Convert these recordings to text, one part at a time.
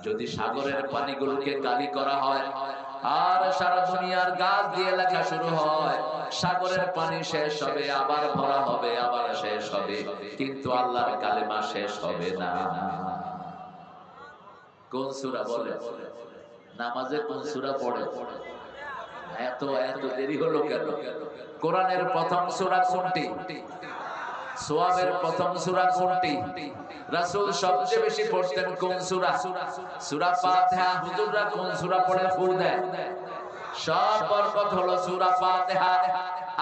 যদি সাগরের পানিগুলোকে কালি করা হয় আর সারা দুনিয়ার গাছ দিয়ে লেখা শুরু হয়, সাগরের পানি শেষ হবে, আবার ভরা হবে, আবার শেষ হবে, কিন্তু আল্লাহর কালেমা শেষ হবে না। কোন সূরা বলে? নামাজে কোন সূরা পড়ে? এত দেরি হলো কেন? কোরআনের প্রথম সূরা কোনটি? সোয়াবের প্রথম সূরা কোনটি? রাসূল সবচেয়ে বেশি পড়তেন কোন সূরা? সূরা ফাতিহা। হুজুররা কোন সূরা পড়ে ফু দেয়? সব বরকত হলো সূরা ফাতিহা।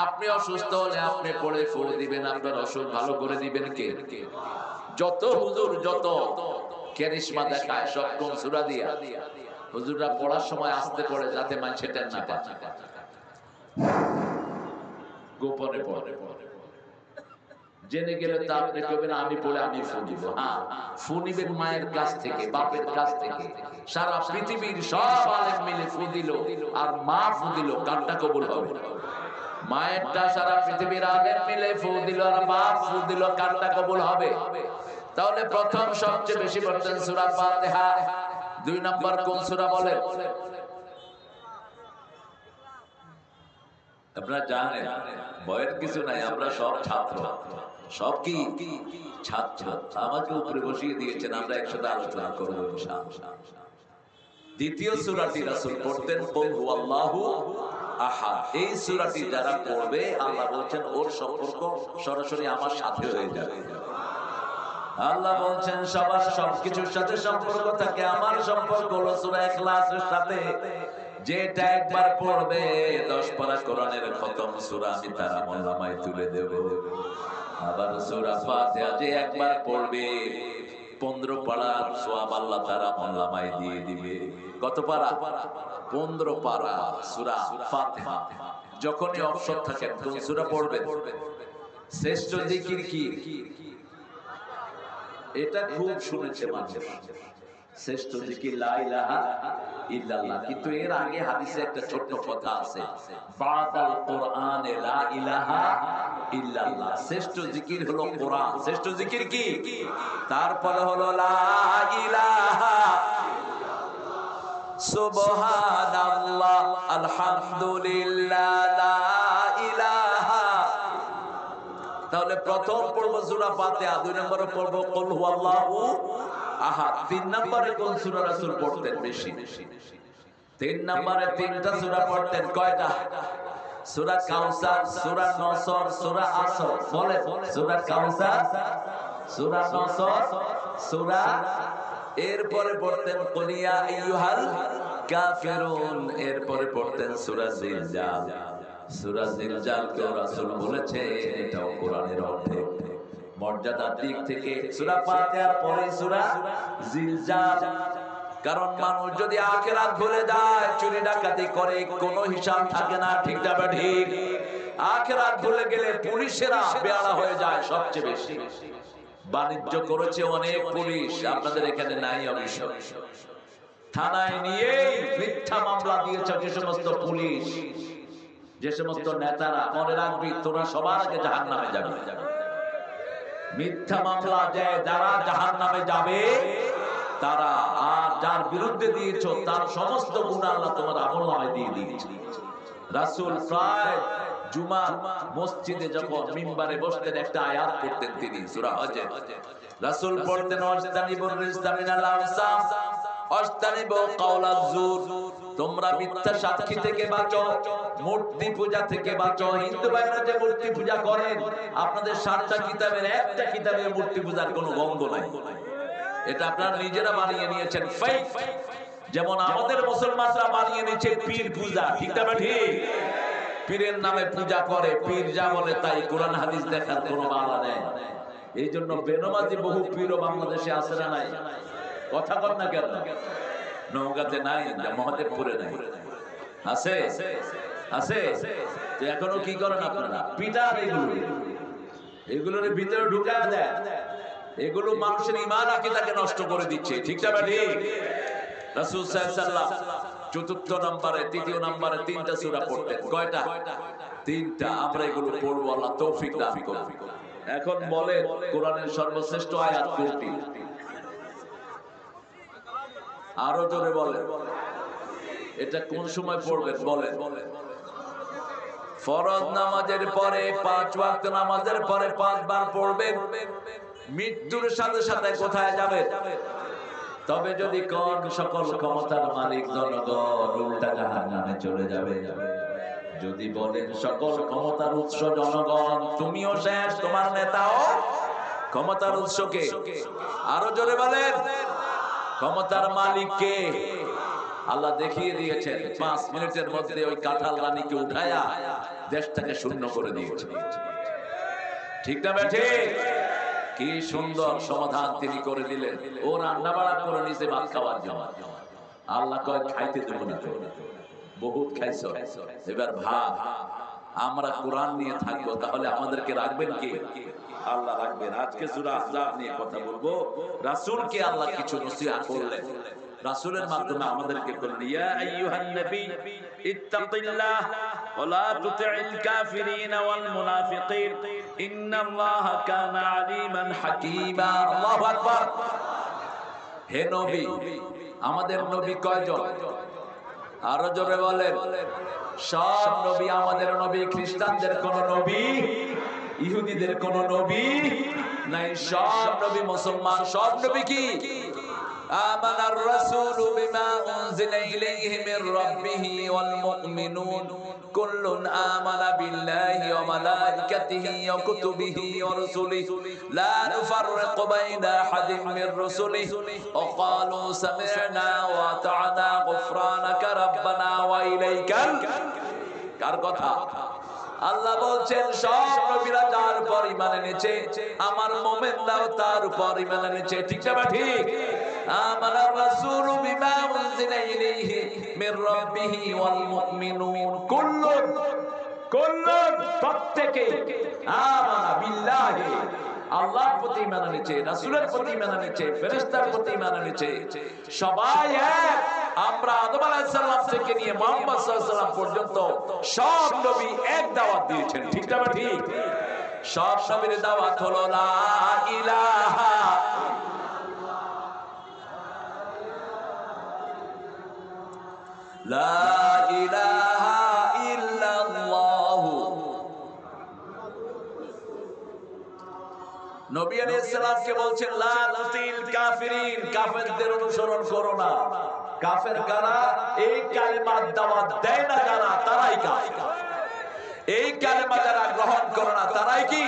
আপনি অসুস্থ হলে আপনি পড়ে ফু দিবেন, আপনার অসুখ ভালো করে দিবেন কে? যত হুজুর যত কারিশমা দেখায় সব কোন সূরা দিয়া? হুজুররা পড়ার সময় আস্তে পড়ে যাতে মানুষ টের না পায়, গোপনে পড়ে। জেনে গেলে তা আপনি কবেন আমি পড়ে আমি ফু দিব। হ্যাঁ, ফু নিবেন মায়ের কাছ থেকে, বাপের কাছ থেকে। সারা পৃথিবীর সব আলেম মিলে ফু দিল আর মা ফু দিল, কারটা কবুল হবে? মায়েরটা সারা পৃথিবীর আলেম মিলে ফু দিল আর মা ফু দিল, কারটা কবুল হবে? তাহলে প্রথম সবচেয়ে বেশি পড়তেন সূরা ফাতিহা। 2 নাম্বার কোন সূরা বলে? আপনারা জানেন, ভয়ের কিছু নাই, আমরা সব ছাত্র। সব কি ছাত্র? আমাকে উপরে বসিয়ে দিয়েছেন, আমরা একসাথে আলোচনা করবো ইনশাআল্লাহ। দ্বিতীয় সূরাটি রাসূল পড়তেন কুল হুয়াল্লাহু আহাদ। এই সূরাটি যারা পড়বে আল্লাহ বলছেন ওর সম্পর্ক সরাসরি আমার সাথে হয়ে যাবে। আল্লাহ বলছেন সবার সবকিছুর সাথে সম্পর্ক থাকে, আমার সম্পর্ক হলো সূরা ইখলাসের সাথে। যেটা একবার পড়বে 10 পারা কোরআনের খতম সূরা আমি তার আমলনামায় তুলে দেব। আবার সূরা ফাতিহা যে একবার পড়বে 15 পারা সওয়াব আল্লাহ তার আমলনামায় দিয়ে দিবে। কত পারা? 15 পারা সূরা ফাতিহা। যখনই অবসর থাকেন কোন সূরা পড়বেন? শ্রেষ্ঠ জিকির কি? এটা খুব শুনেছে মানুষ, শ্রেষ্ঠ জিকির লা ইলাহা ইল্লাল্লাহ। কিন্তু এর আগে হাদিসে একটা ছোট্ট কথা আছে, বাদাল কোরআনে লা ইলাহা ইল্লাল্লাহ। শ্রেষ্ঠ জিকির হলো কোরআন। শ্রেষ্ঠ জিকির কি? তারপরে হলো লা ইলাহা সুবহানাল্লাহ আলহামদুলিল্লাহ লা ইলাহা। তাহলে প্রথম পড়বো সূরা ফাতিহা, 2 নম্বরে পড়বো কুল হুয়াল্লাহু আহাদ। 3 নম্বরে কোন সূরা রাসূল পড়তেন বেশি? 3 নম্বরে 3টা সূরা পড়তেন। কয়টা? সূরা কাউসার, সূরা নসর, সূরা আসর। বলে সূরা কাউসার, সূরা নসর, সূরা। এরপরে পড়তেন কুল ইয়া আইয়ুহাল কাফিরুন। এরপরে পড়তেন সূরা জিলজাল। সূরা জিলজালকে রাসূল বলেছেন এটাও কোরআনের অর্ধেক। মর্যাদার দিক থেকে সূরা ফাতিহার পরে সূরা জিলজাল। কারণ মানুষ যদি আখিরাত ভুলে যায়, চুরি ডাকাতি করে, কোনো হিসাব থাকে না, ঠিক না ঠিক? আখিরাত ভুলে গেলে পুলিশেরা বেয়ারা হয়ে যায় সবচেয়ে বেশি। বাণিজ্য করেছে অনেক পুলিশ, আপনাদের এখানে নাই অবশ্য। থানায় নিয়ে মিথ্যা মামলা দিয়েছে যে সমস্ত পুলিশ, যে সমস্ত নেতারা, মনে রাখবি তোরা সবার আগে জাহান্নামে যাবে। মিথ্যা মামলা দেয় যারা জাহান্নামে যাবে তারা, আর যার বিরুদ্ধে দিয়েছো তার সমস্ত গুনাহ আল্লাহ তোমার আমলনামায় দিয়ে দিয়েছে। রাসূল প্রায় জুমা মসজিদে যখন মিম্বারে বসতেন একটা আয়াত পড়তেন তিনি, সূরা হজের। রাসূল পড়তেন ওয়াজতানিবুর রিজসা মিনাল আওসাম ওয়াজতানিবু কাওলাজ জুর। তোমরা মিথ্যা সাক্ষী থেকে বাঁচো, মূর্তি পূজা থেকে বাঁচো। হিন্দু ভাইরা যে মূর্তি পূজা করেন, আপনাদের 7টা কিতাবের একটা কিতাবে মূর্তি পূজার কোনো গন্ধ নাই। এটা আপনারা নিজেরা বানিয়ে নিয়েছেন ফেক। যেমন আমাদের মুসলমানরা বানিয়ে নিয়েছে পীর পূজা, ঠিক না ঠিক? পীরের নামে পূজা করে, পীর যা বলে তাই, কোরআন হাদিস দেখার কোনো বালা নেই। এই জন্য বেনমাজি বহু পীরও বাংলাদেশে আছে না নাই? কথা কর না কেন? নওগাঁতে নাই, মহাদেবপুরে নাই, আছে আছে। তো এখনো কি করেন আপনারা? পিটার এগুলোর ভিতরে ঢুকায় দেয়। এগুলো মানুষের ঈমান আকীদাকে নষ্ট করে দিচ্ছে, ঠিক না ঠিক? রাসূল সাল্লাল্লাহু আলাইহি ওয়াসাল্লাম 4 নম্বরে 3য় নম্বরে 3টা সূরা পড়তেন। কয়টা? তিনটা, আমরা এগুলো পড়বো, আল্লাহ তৌফিক দান করুন। এখন বলেন কোরআনের সর্বশ্রেষ্ঠ আয়াত কোনটি? আরো জোরে বলেন। এটা কোন সময় পড়বেন বলেন? ফরজ নামাজের পরে, 5 ওয়াক্ত নামাজের পরে 5 বার পড়বেন। মৃত্যুর সাথে সাথে কোথায় যাবে? তবে যদি কোন সকল ক্ষমতার মালিক জনগণ, উল্টা জাহান্নামে চলে যাবে। যদি বলেন সকল ক্ষমতার উৎস জনগণ, তুমিও শেষ, তোমার নেতাও। ক্ষমতার উৎস কে? আরো জোরে বলেন। ক্ষমতার মালিক কে? আল্লাহ দেখিয়ে দিয়েছেন 5 মিনিটের মধ্যে ওই কাঁঠাল রানীকে উঠায়া দেশটাকে শূন্য করে দিয়েছে। ঠিক না বেঠে? কি সুন্দর সমাধান তিনি করে দিলেন। ও রান্না বাড়া করে নিছে ভাত খাওয়ার জন্য। আল্লাহ কয় খাইতে দেব না, বহুত খাইছো, এবার ভাত। আমরা কোরআন নিয়ে থাকবো, তাহলে আমাদেরকে রাখবেন কে? আল্লাহ রাখবেন। আজকে সূরা আহজাব নিয়ে কথা বলবো। রাসূলকে আল্লাহ কিছু নসিহত করলেন, রাসূলের মাধ্যমে আমাদেরকে বললেন, ইয়া আইয়ুহান নবী ইত্তাকিল্লাহ ওয়া লা তুতি'ল কাফিরিন ওয়াল মুনাফিকিন ইন্নাল্লাহা কানা আলিমান হাকীমা। আল্লাহু আকবার। হে নবী, আমাদের নবী কয়জন? আরো জোরে বলেন। সব নবী আমাদের নবী। খ্রিস্টানদের কোন নবী, ইহুদিদের কোন নবী নাই। সব নবী মুসলমান। সব নবী কি? আমানার রাসূলু বিমা উনজিলা ইলাইহি মির রাব্বিহি ওয়াল মুমিনুন কুল্লুন আমানা বিল্লাহি ওয়া মালাইকাতিহি ওয়া কুতুবিহি ওয়া রুসুলিহি লা নুফাররিকু বাইনা আহাদিন মির রুসুলিহি ওয়া ক্বালু সামি'না ওয়া আতা'না গুফরানাকা রাব্বানা ওয়া ইলাইকাল। কার কথা? আল্লাহ বলছেন সব নবীরা যার উপর ঈমান এনেছে, আমার মুমিনরাও তার উপর ঈমান এনেছে। ঠিক না ঠিক? আমানার রাসূলু বিমা উনজিলা ইলাইহি মির রাব্বিহি ওয়াল মুমিনুন কুল্লুন, কুল্লুন প্রত্যেকে, আমানা বিল্লাহি, আল্লাহর প্রতি ঈমান এনেছে, রাসূলের প্রতি ঈমান এনেছে, ফেরেশতার প্রতি ঈমান এনেছে। সবাই এক। আমরা আদম আলাইহিস সালাম থেকে নিয়ে মুহাম্মদ সাল্লাল্লাহু আলাইহি ওয়াসাল্লাম পর্যন্ত সব নবী এক দাওয়াত দিয়েছেন। ঠিক না ঠিক? সব নবীর দাওয়াত হলো লা ইলাহা লা ইলাহা ইল্লাল্লাহ। নবী আলাইহিস সালামকে বলছেন লা তুতিল কাফিরিন, কাফেরদের অনুসরণ করো না। কাফের কারা? এই কালেমার দাওয়াত দেয় না যারা, তারাই কাফের। এই কালেমা যারা গ্রহণ করে না, তারাই কি?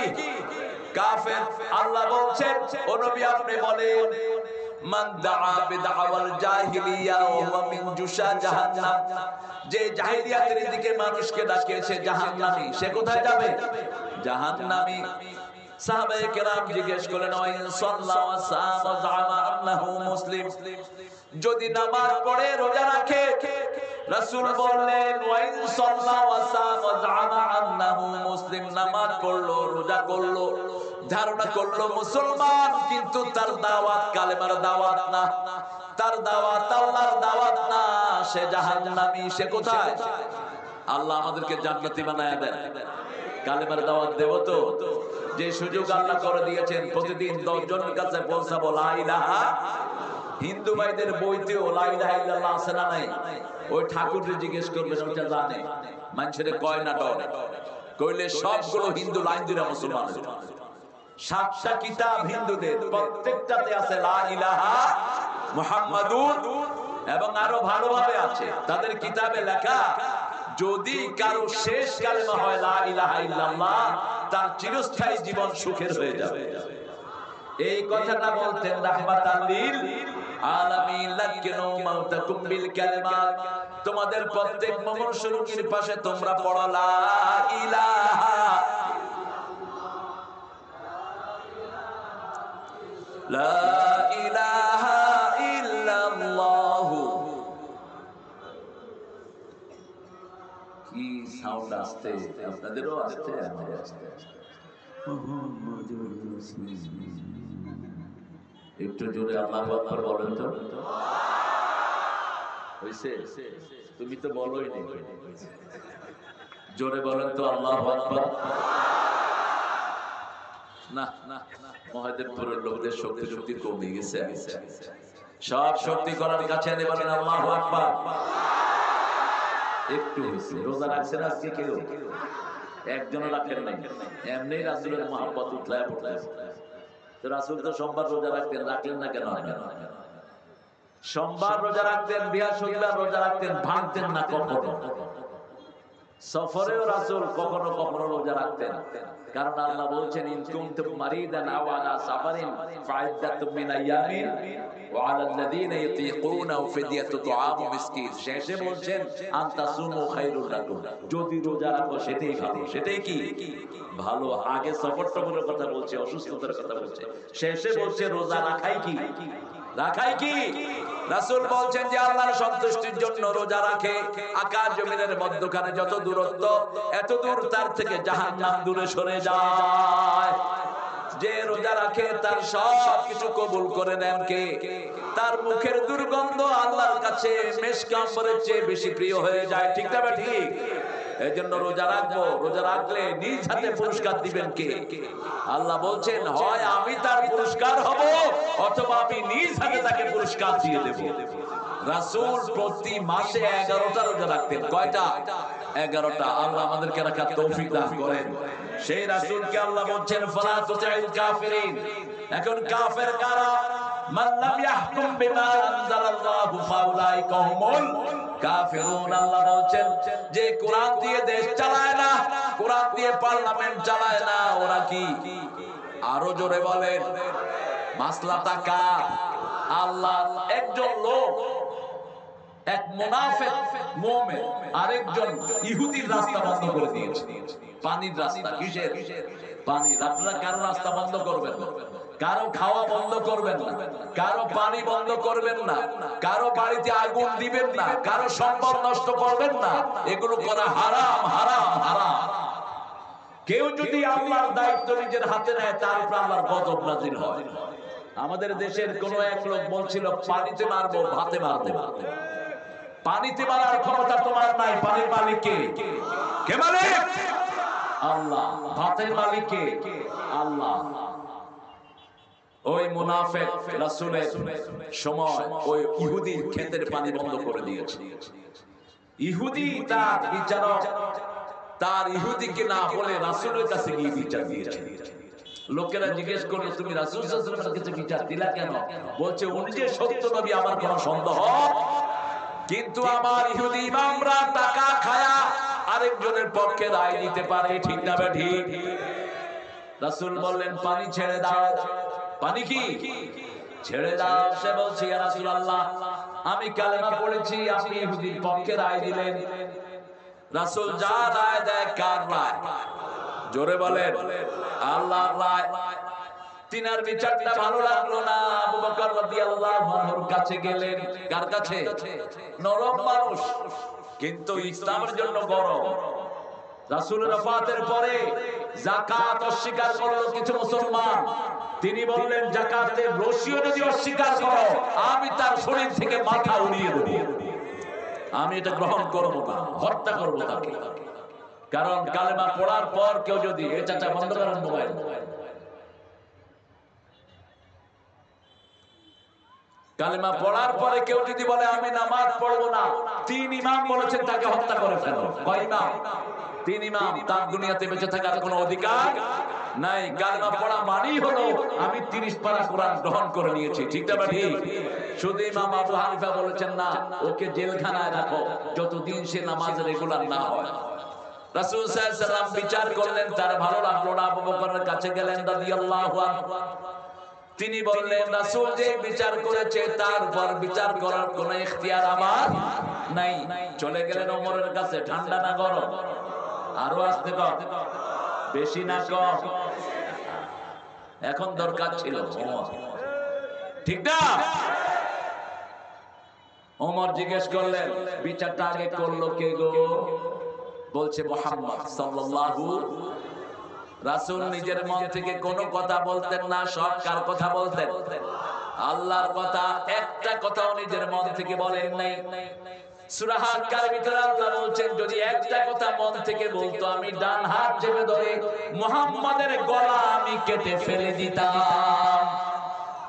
কাফের। আল্লাহ বলছেন, ও নবী আপনি বলেন, মান দাআ বিদআওয়াল জাহিলিয়া ওয়া হুয়া মিন জুশা জাহান্নাম, যে জাহিলিয়াতের দিকে মানুষকে ডাকেছে জাহান্নামী, সে কোথায় যাবে? জাহান্নামী। সাহাবায়ে কেরাম জিজ্ঞেস করলেন, ওয়া ইন সাল্লা ওয়া সামা ওয়া জাআমা আন্নাহু মুসলিম, যদি নামাজ পড়ে রোজা রাখে, রাসূল বললেন ওয়া ইন সাল্লা ওয়া সামা ওয়া জাআমা আন্নাহু মুসলিম, নামাজ পড়লো, রোজা করলো, ধারণা করলো মুসলমান, কিন্তু তার দাওয়াত কালেমার দাওয়াত না, তার দাওয়াত আল্লাহর দাওয়াত না, সে জাহান্নামী। সে কোথায়? আল্লাহ আমাদেরকে জান্নাতি বানায়া দেন। কালেমার দাওয়াত দেব তো, যে সুযোগ আল্লাহ করে দিয়েছেন, প্রতিদিন 10 জনের কাছে পৌঁছাবো লা ইলাহা। হিন্দু ভাইদের বইতেও লা ইলাহা ইল্লাল্লাহ আছে না নাই? ওই ঠাকুরকে জিজ্ঞেস করবেন, ওটা জানে। মানুষের কয় না ডরে, কইলে সবগুলো হিন্দু লাইন দিরা মুসলমান। 7টা কিতাব হিন্দুদের, প্রত্যেকটাতে আছে লা ইলাহা মুহাম্মাদুর, এবং আরো ভালোভাবে আছে তাদের কিতাবে লেখা, যদি কারো শেষ কালেমা হয় লা ইলাহা ইল্লাল্লাহ, তার চিরস্থায়ী জীবন সুখের হয়ে যাবে। এই কথাটা বলতেন রাহমাতাল লিল আলামিন। লাকিনু মাউতাকুম বিল কালিমাত, তোমাদের প্রত্যেক মুমূর্ষু রোগীর পাশে তোমরা পড়ো লা ইলাহা লা ইলাহা ইল্লাল্লাহ। কি সাউন্ড আসছে, আপনাদেরও আসছে, আমারও আসছে। একটু জোরে আল্লাহু আকবার বলেন তো। হইছে? তুমি তো বলোই নি। জোরে বলেন তো আল্লাহু আকবার। না মহাদেবপুরের লোকদের শক্তি কমে গেছে, সব শক্তি করার কাছে এনে বলেন আল্লাহু আকবার। একটু হয়েছে, রোজা রাখছেন আজকে কেউ? একজনও রাখেন নাই, এমনি রাসূলের মহব্বত উতলায় পড়তেছে। তো রাসূল তো সোমবার রোজা রাখতেন, রাখলেন না কেন? সোমবার রোজা রাখতেন, বৃহস্পতিবার রোজা রাখতেন, ভাঙতেন না কখনো। সফরেও রাসূল কখনো কখনো রোজা রাখতেন, কারণ আল্লাহ বলছেন ইন কুনতুম মারিদান আও আলা সাফারিন ফাইদ্দাতুম মিন আইয়ামিন ওয়া আলাল্লাযীনা ইয়াতীকুনাহু ফিদিয়াতু তুআমু মিসকিন। শেষে বলছেন আনতাসুমু খায়রুল লাকুম, যদি রোজা রাখো সেটাই ভালো। সেটাই কি ভালো? আগে সফর টফরের কথা বলছে, অসুস্থতার কথা বলছে, শেষে বলছে রোজা রাখাই কি রাখাই কি। রাসূল বলছেন যে আল্লাহর সন্তুষ্টির জন্য রোজা রাখে, আকাশ জমিনের মধ্যখানে যত দূরত্ব, এত দূর তার থেকে জাহান্নাম দূরে সরে যায়। যে রোজা রাখে তার সব কিছু কবুল করে নেন কে? তার মুখের দুর্গন্ধ আল্লাহর কাছে মেশক আম্বরের চেয়ে বেশি প্রিয় হয়ে যায়। ঠিক না ঠিক? এই জন্য রোজা রাখবো, রোজা রাখলে নিজ হাতে পুরস্কার দিবেন কে? আল্লাহ বলছেন হয় আমি তার পুরস্কার হব, অথবা আমি নিজ হাতে তাকে পুরস্কার দিয়ে দেব। রাসূল প্রতি মাসে 11টা রোজা রাখতেন। কয়টা? 11টা। আল্লাহ আমাদেরকে রাখার তৌফিক দান করেন। সেই রাসূলকে আল্লাহ বলছেন ফালা তুতিল কাফিরিন। এখন কাফের কারা? মান লাম ইয়াহকুম বিমা আনজালাল্লাহু ফাউলাইকা হুমুল কাফিরুন। আল্লাহ বলছেন যে কোরআন দিয়ে দেশ চালায় না, কোরআন দিয়ে পার্লামেন্ট চালায় না, ওরা কি? আরো জোরে বলেন। মাসলাটা কার? আল্লাহ। একজন লোক, এক মুনাফিক মুমিন আরেকজন ইহুদির রাস্তা বন্ধ করে দিয়েছে। পানির রাস্তা। কিসের? পানির। আপনারা কারো রাস্তা বন্ধ করবেন না, কারো খাওয়া বন্ধ করবেন না, কারো পানি বন্ধ করবেন না, কারো বাড়িতে আগুন দিবেন না, কারো সম্পদ নষ্ট করবেন না। এগুলো করা হারাম, হারাম, হারাম। কেউ যদি আল্লাহর দায়িত্ব নিজের হাতে নেয়, তার উপর আল্লাহর গজব নাযিল হয়। আমাদের দেশের কোন এক লোক বলছিল পানিতে মারবো, ভাতে মারবো। পানিতে মারার ক্ষমতা তোমার নাই, পানির মালিক কে? কে মালিক? আল্লাহ। ভাতের মালিক কে? আল্লাহ। ওই মুনাফিক রাসূলের সময় ওই ইহুদি ক্ষেতের পানি বন্ধ করে দিয়েছে। ইহুদি তার বিচারক, তার ইহুদিকে না বলে রাসূলের কাছে গিয়ে বিচার দিয়েছে। লোকেরা জিজ্ঞেস করলো তুমি রাসূল সাল্লাল্লাহু আলাইহি ওয়াসাল্লামের কাছে বিচার দিলা কেন? বলছে উনি যে সত্য নবী আমার কোনো সন্দেহ, কিন্তু আমার ইহুদি ইমামরা টাকা খায়া আরেকজনের পক্ষে রায় দিতে পারে। ঠিক না ঠিক? রাসূল বললেন পানি ছেড়ে দাও। পানি কি ছেড়ে দাও? সে বলছে ইয়া রাসূলুল্লাহ আমি কালেমা পড়েছি, আপনি ইহুদির পক্ষে রায় দিলেন। রাসূল যা রায় দেয়, কার রায়? জোরে বলেন আল্লাহর রায়। তিনার বিচারটা ভালো লাগলো না, আবু বকর রাদিয়াল্লাহু আনহুর কাছে গেলেন। কার কাছে? নরম মানুষ, কিন্তু ইসলামের জন্য গরম। রাসূলের ওফাতের পরে যাকাত অস্বীকার করলো কিছু মুসলমান। তিনি বললেন যাকাতের রশিও যদি অস্বীকার করো, আমি তার শরীর থেকে মাথা উড়িয়ে দেব। আমি এটা গ্রহণ করব না, হত্যা করব তাকে। কারণ কালেমা পড়ার পর কেউ যদি চাচা বন্ধ করেন মোবাইল, কালেমা পড়ার পরে কেউ যদি বলে আমি নামাজ পড়বো না, 3 ইমাম বলেছেন তাকে হত্যা করে ফেলো। কয় ইমাম? 3 ইমাম। তার দুনিয়াতে বেঁচে থাকার কোনো অধিকার নাই। কালেমা পড়া মানেই হলো আমি 30 পারা কোরআন গ্রহণ করে নিয়েছি। ঠিক না ঠিক? শুধু ইমাম আবু হানিফা বলেছেন না, ওকে জেলখানায় রাখো যতদিন সে নামাজ রেগুলার না হয়। রাসূল সাল্লাল্লাহু আলাইহি ওয়াসাল্লাম বিচার করলেন, তার ভালো লাগলো না। আবু বকরের কাছে গেলেন রাদিয়াল্লাহু আনহু। তিনি বললেন রাসূল যে বিচার করেছে তার উপর বিচার করার কোনো ইখতিয়ার আমার নাই। চলে গেলেন ওমরের কাছে। ঠান্ডা না গরম? আরো আসতে কম, বেশি না কম? এখন দরকার ছিল ওমর। ঠিক না? ওমর জিজ্ঞেস করলেন বিচারটা আগে করলো কে গো? বলছে মুহাম্মদ সাল্লাল্লাহু। রাসূল নিজের মন থেকে কোনো কথা বলতেন না, সব কার কথা বলতেন? আল্লাহর কথা। একটা কথাও নিজের মন থেকে বলেন নাই। সূরা হাক্কার ভিতরে আল্লাহ বলছেন যদি একটা কথা মন থেকে বলতো আমি ডান হাত চেপে ধরে মুহাম্মাদের গলা আমি কেটে ফেলে দিতাম।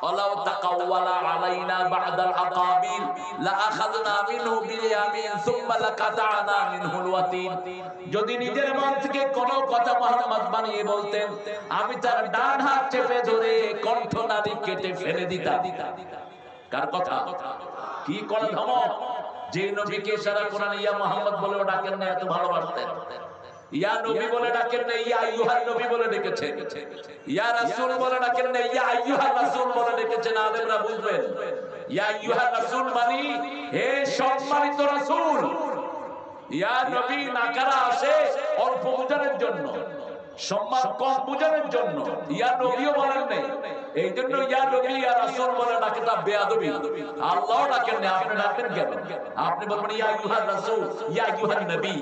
ওয়ালাউ তাকাওয়ালা আলাইনা বা'দাল আকাবিল লা আখাযনা মিনহু বিল ইয়ামিন সুম্মা লাকাতা'না মিনহুল ওয়াতিন। যদি নিজের মন থেকে কোনো কথা মুহাম্মদ বানিয়ে বলতেন আমি তার ডান হাত চেপে ধরে কণ্ঠনালী কেটে ফেলে দিতাম। কার কথা? কি কোন ধমক? যে নবীকে সারা কোরআনে ইয়া মুহাম্মদ বলে ডাকেন না, এত ভালোবাসতেন। ইয়া নবী বলে ডাকেন না, ইয়া আইয়ুহান নবী বলে ডেকেছেন। ইয়া রাসূল বলে ডাকেন না, ইয়া আইয়ুহান রাসূল বলে ডেকেছেন। আলেমরা বুঝবেন ইয়া আইয়ুহান রাসূল মানে হে সম্মানিত রাসূল। ইয়া নবী নাকারা আসে অল্প বুঝানোর জন্য, সম্মান কম বুঝানোর জন্য। ইয়া নবীও বলেন নাই, এই জন্য ইয়া নবী ইয়া রাসূল বলে ডাকে, তা বেয়াদবি। আল্লাহ ডাকেন না, আপনি ডাকেন কেন? আপনি বলবেন ইয়া আইয়ুহান রাসূল, ইয়া আইয়ুহান নবী।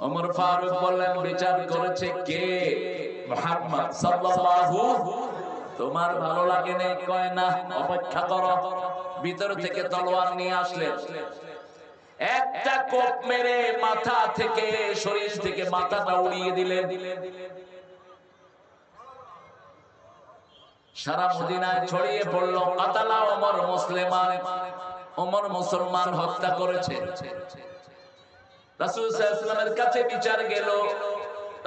ওমর ফারুক বললেন বিচার করেছে কে? মুহাম্মদ সাল্লাল্লাহু। তোমার ভালো লাগে না? কয় না, অপেক্ষা করো। ভিতর থেকে তলোয়ার নিয়ে আসলেন, একটা কোপ মেরে মাথা থেকে শরীর থেকে মাথাটা উড়িয়ে দিলেন। সারা মদিনায় ছড়িয়ে পড়ল কাতালা ওমর মুসলিমান, ওমর মুসলমান হত্যা করেছে। রাসূল সাল্লাল্লাহু আলাইহি ওয়াসাল্লামের কাছে বিচার গেল।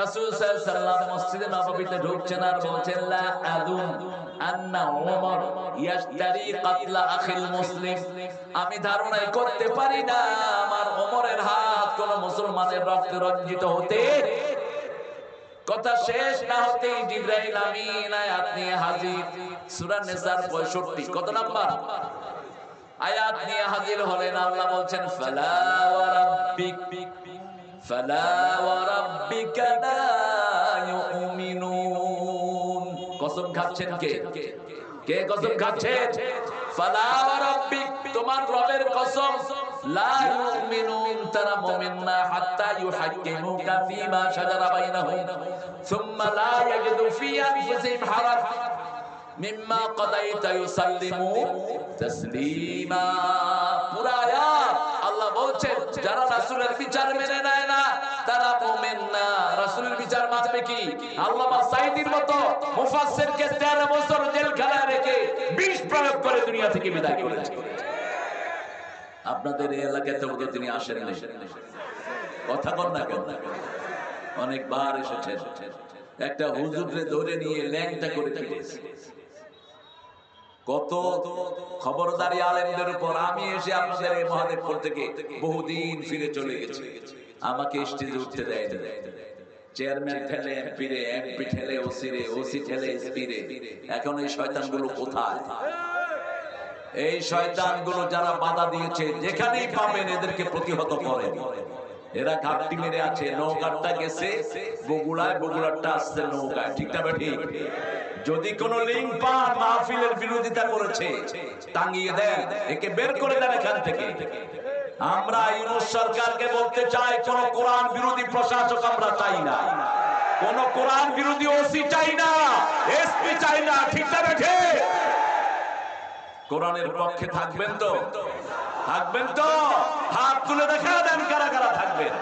রাসূল সাল্লাল্লাহু আলাইহি ওয়াসাল্লাম মসজিদে নববীতে ঢুকছেন আর বলছেন লা আযুন আন্না ওমর ইয়াশতারি কাতলা আখিল মুসলিম। আমি ধারণাই করতে পারি না আমার ওমরের হাত কোন মুসলমানের রক্তে রঞ্জিত হতে। কথা শেষ না হতেই জিবরাইল আমিন আয়াত নিয়ে হাজির। সূরা নিসার 65 কত নাম্বার আয়াত নিয়ে হাজির হলেন। আল্লাহ বলছেন ফালা ওয়া রাব্বিক ফালা ওয়া রাব্বিকা লা ইউমিনুন। কসম খাচ্ছেন কে? কে কসম খাচ্ছেন? ফালা ওয়া রাব্বিক, তোমার রবের কসম। লা ইউমিনুন, তারা মুমিন না হাত্তা ইউহাক্কিমুকা ফীমা শাজারা বাইনাহুম সুম্মা লা ইয়াজিদু ফী আনফুসিহিম হারাজ মিম্মা কাদাইতা ইউসাল্লিমু তাসলিমা। পুরা আয়াত আল্লাহ বলছেন যারা রাসূলের বিচার মেনে নেয় না তারা মুমিন না। রাসূলের বিচার মানবে কি? আল্লামা সাঈদীর মতো মুফাসসিরকে 13 বছর জেলখানায় রেখে বিষ প্রয়োগ করে দুনিয়া থেকে বিদায় করেছে। আপনাদের এই এলাকাতে তো তিনি আসেন না, কথা বল না কেন? অনেকবার এসেছেন। একটা হুজুরকে ধরে নিয়ে ল্যাংটা করে ফেলেছে। কত খবরদারি আলেমদের উপর। আমি এসে আপনাদের এই মহাদেবপুর থেকে বহুদিন ফিরে চলে গেছি, আমাকে স্টেজে উঠতে দেয় না। চেয়ারম্যান ঠেলে এমপি রে, এমপি ঠেলে ওসি রে, ওসি ঠেলে এসপি রে। এখন এই শয়তানগুলো কোথায়? এই শয়তানগুলো যারা বাধা দিয়েছে যেখানেই পাবেন এদেরকে প্রতিহত করেন। এরা ঘাটতি মেরে আছে। নৌকাটা গেছে বগুড়ায়, বগুড়াটা আসছে নৌকায়। ঠিক না ঠিক? যদি কোন লিঙ্ক পান মাহফিলের বিরোধিতা করেছে টাঙিয়ে দেন, একে বের করে দেন এখান থেকে। আমরা ইউনূস সরকারকে বলতে চাই কোন কোরআন বিরোধী প্রশাসক আমরা চাই না, কোন কোরআন বিরোধী ওসি চাই না, এসপি চাই না। ঠিক না ঠিক? কোরআনের পক্ষে থাকবেন তো? থাকবেন তো? হাত তুলে দেখা দেন কারা কারা থাকবেন।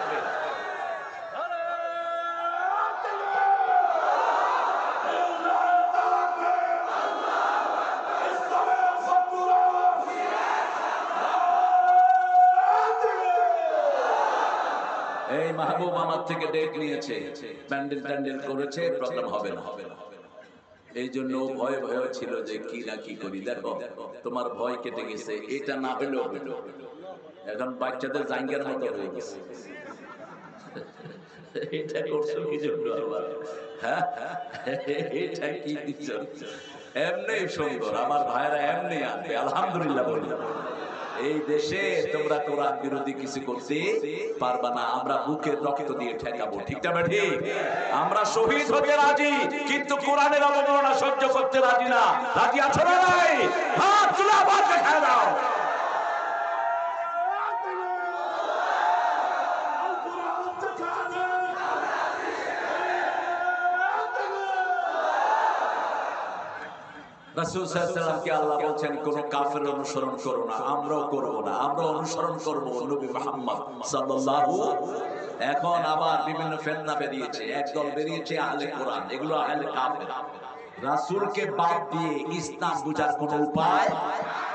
এই মাহবুব আমার থেকে ডেট নিয়েছে, প্যান্ডেল ট্যান্ডেল করেছে, প্রোগ্রাম হবে না। এই জন্য ভয় ভয় ছিল যে কি না কি করি। দেখো তোমার ভয় কেটে গেছে। এটা না পেলেও পেল, এখন বাচ্চাদের জাঙ্গের মতো হয়ে গেছে। এটা করছো কি জন্য আবার? হ্যাঁ, এটা কি দিচ্ছ? এমনি সুন্দর আমার ভাইরা এমনি আনবে, আলহামদুলিল্লাহ বলি। এই দেশে তোমরা কোরআন বিরোধী কিছু করতে পারবা না। আমরা বুকের রক্ত দিয়ে ঠেকাবো। ঠিক না ঠিক? আমরা শহীদ হতে রাজি, কিন্তু কোরআনের অবমাননা সহ্য করতে রাজি না। রাজি আছো না নাই? হাত তুলে আবার দেখায় দাও। রাসূল সাল্লাল্লাহু আলাইহি ওয়াসাল্লামকে আল্লাহ বলছেন কোন কাফের অনুসরণ করো না, আমরাও করব না, আমরা অনুসরণ করব নবী মুহাম্মদ সাল্লাল্লাহু। এখন আবার বিভিন্ন ফিতনা বেরিয়েছে, একদল বেরিয়েছে আহলে কোরআন, এগুলো আহলে কাফের। রাসূলকে বাদ দিয়ে ইসলাম বুঝার কোন উপায়?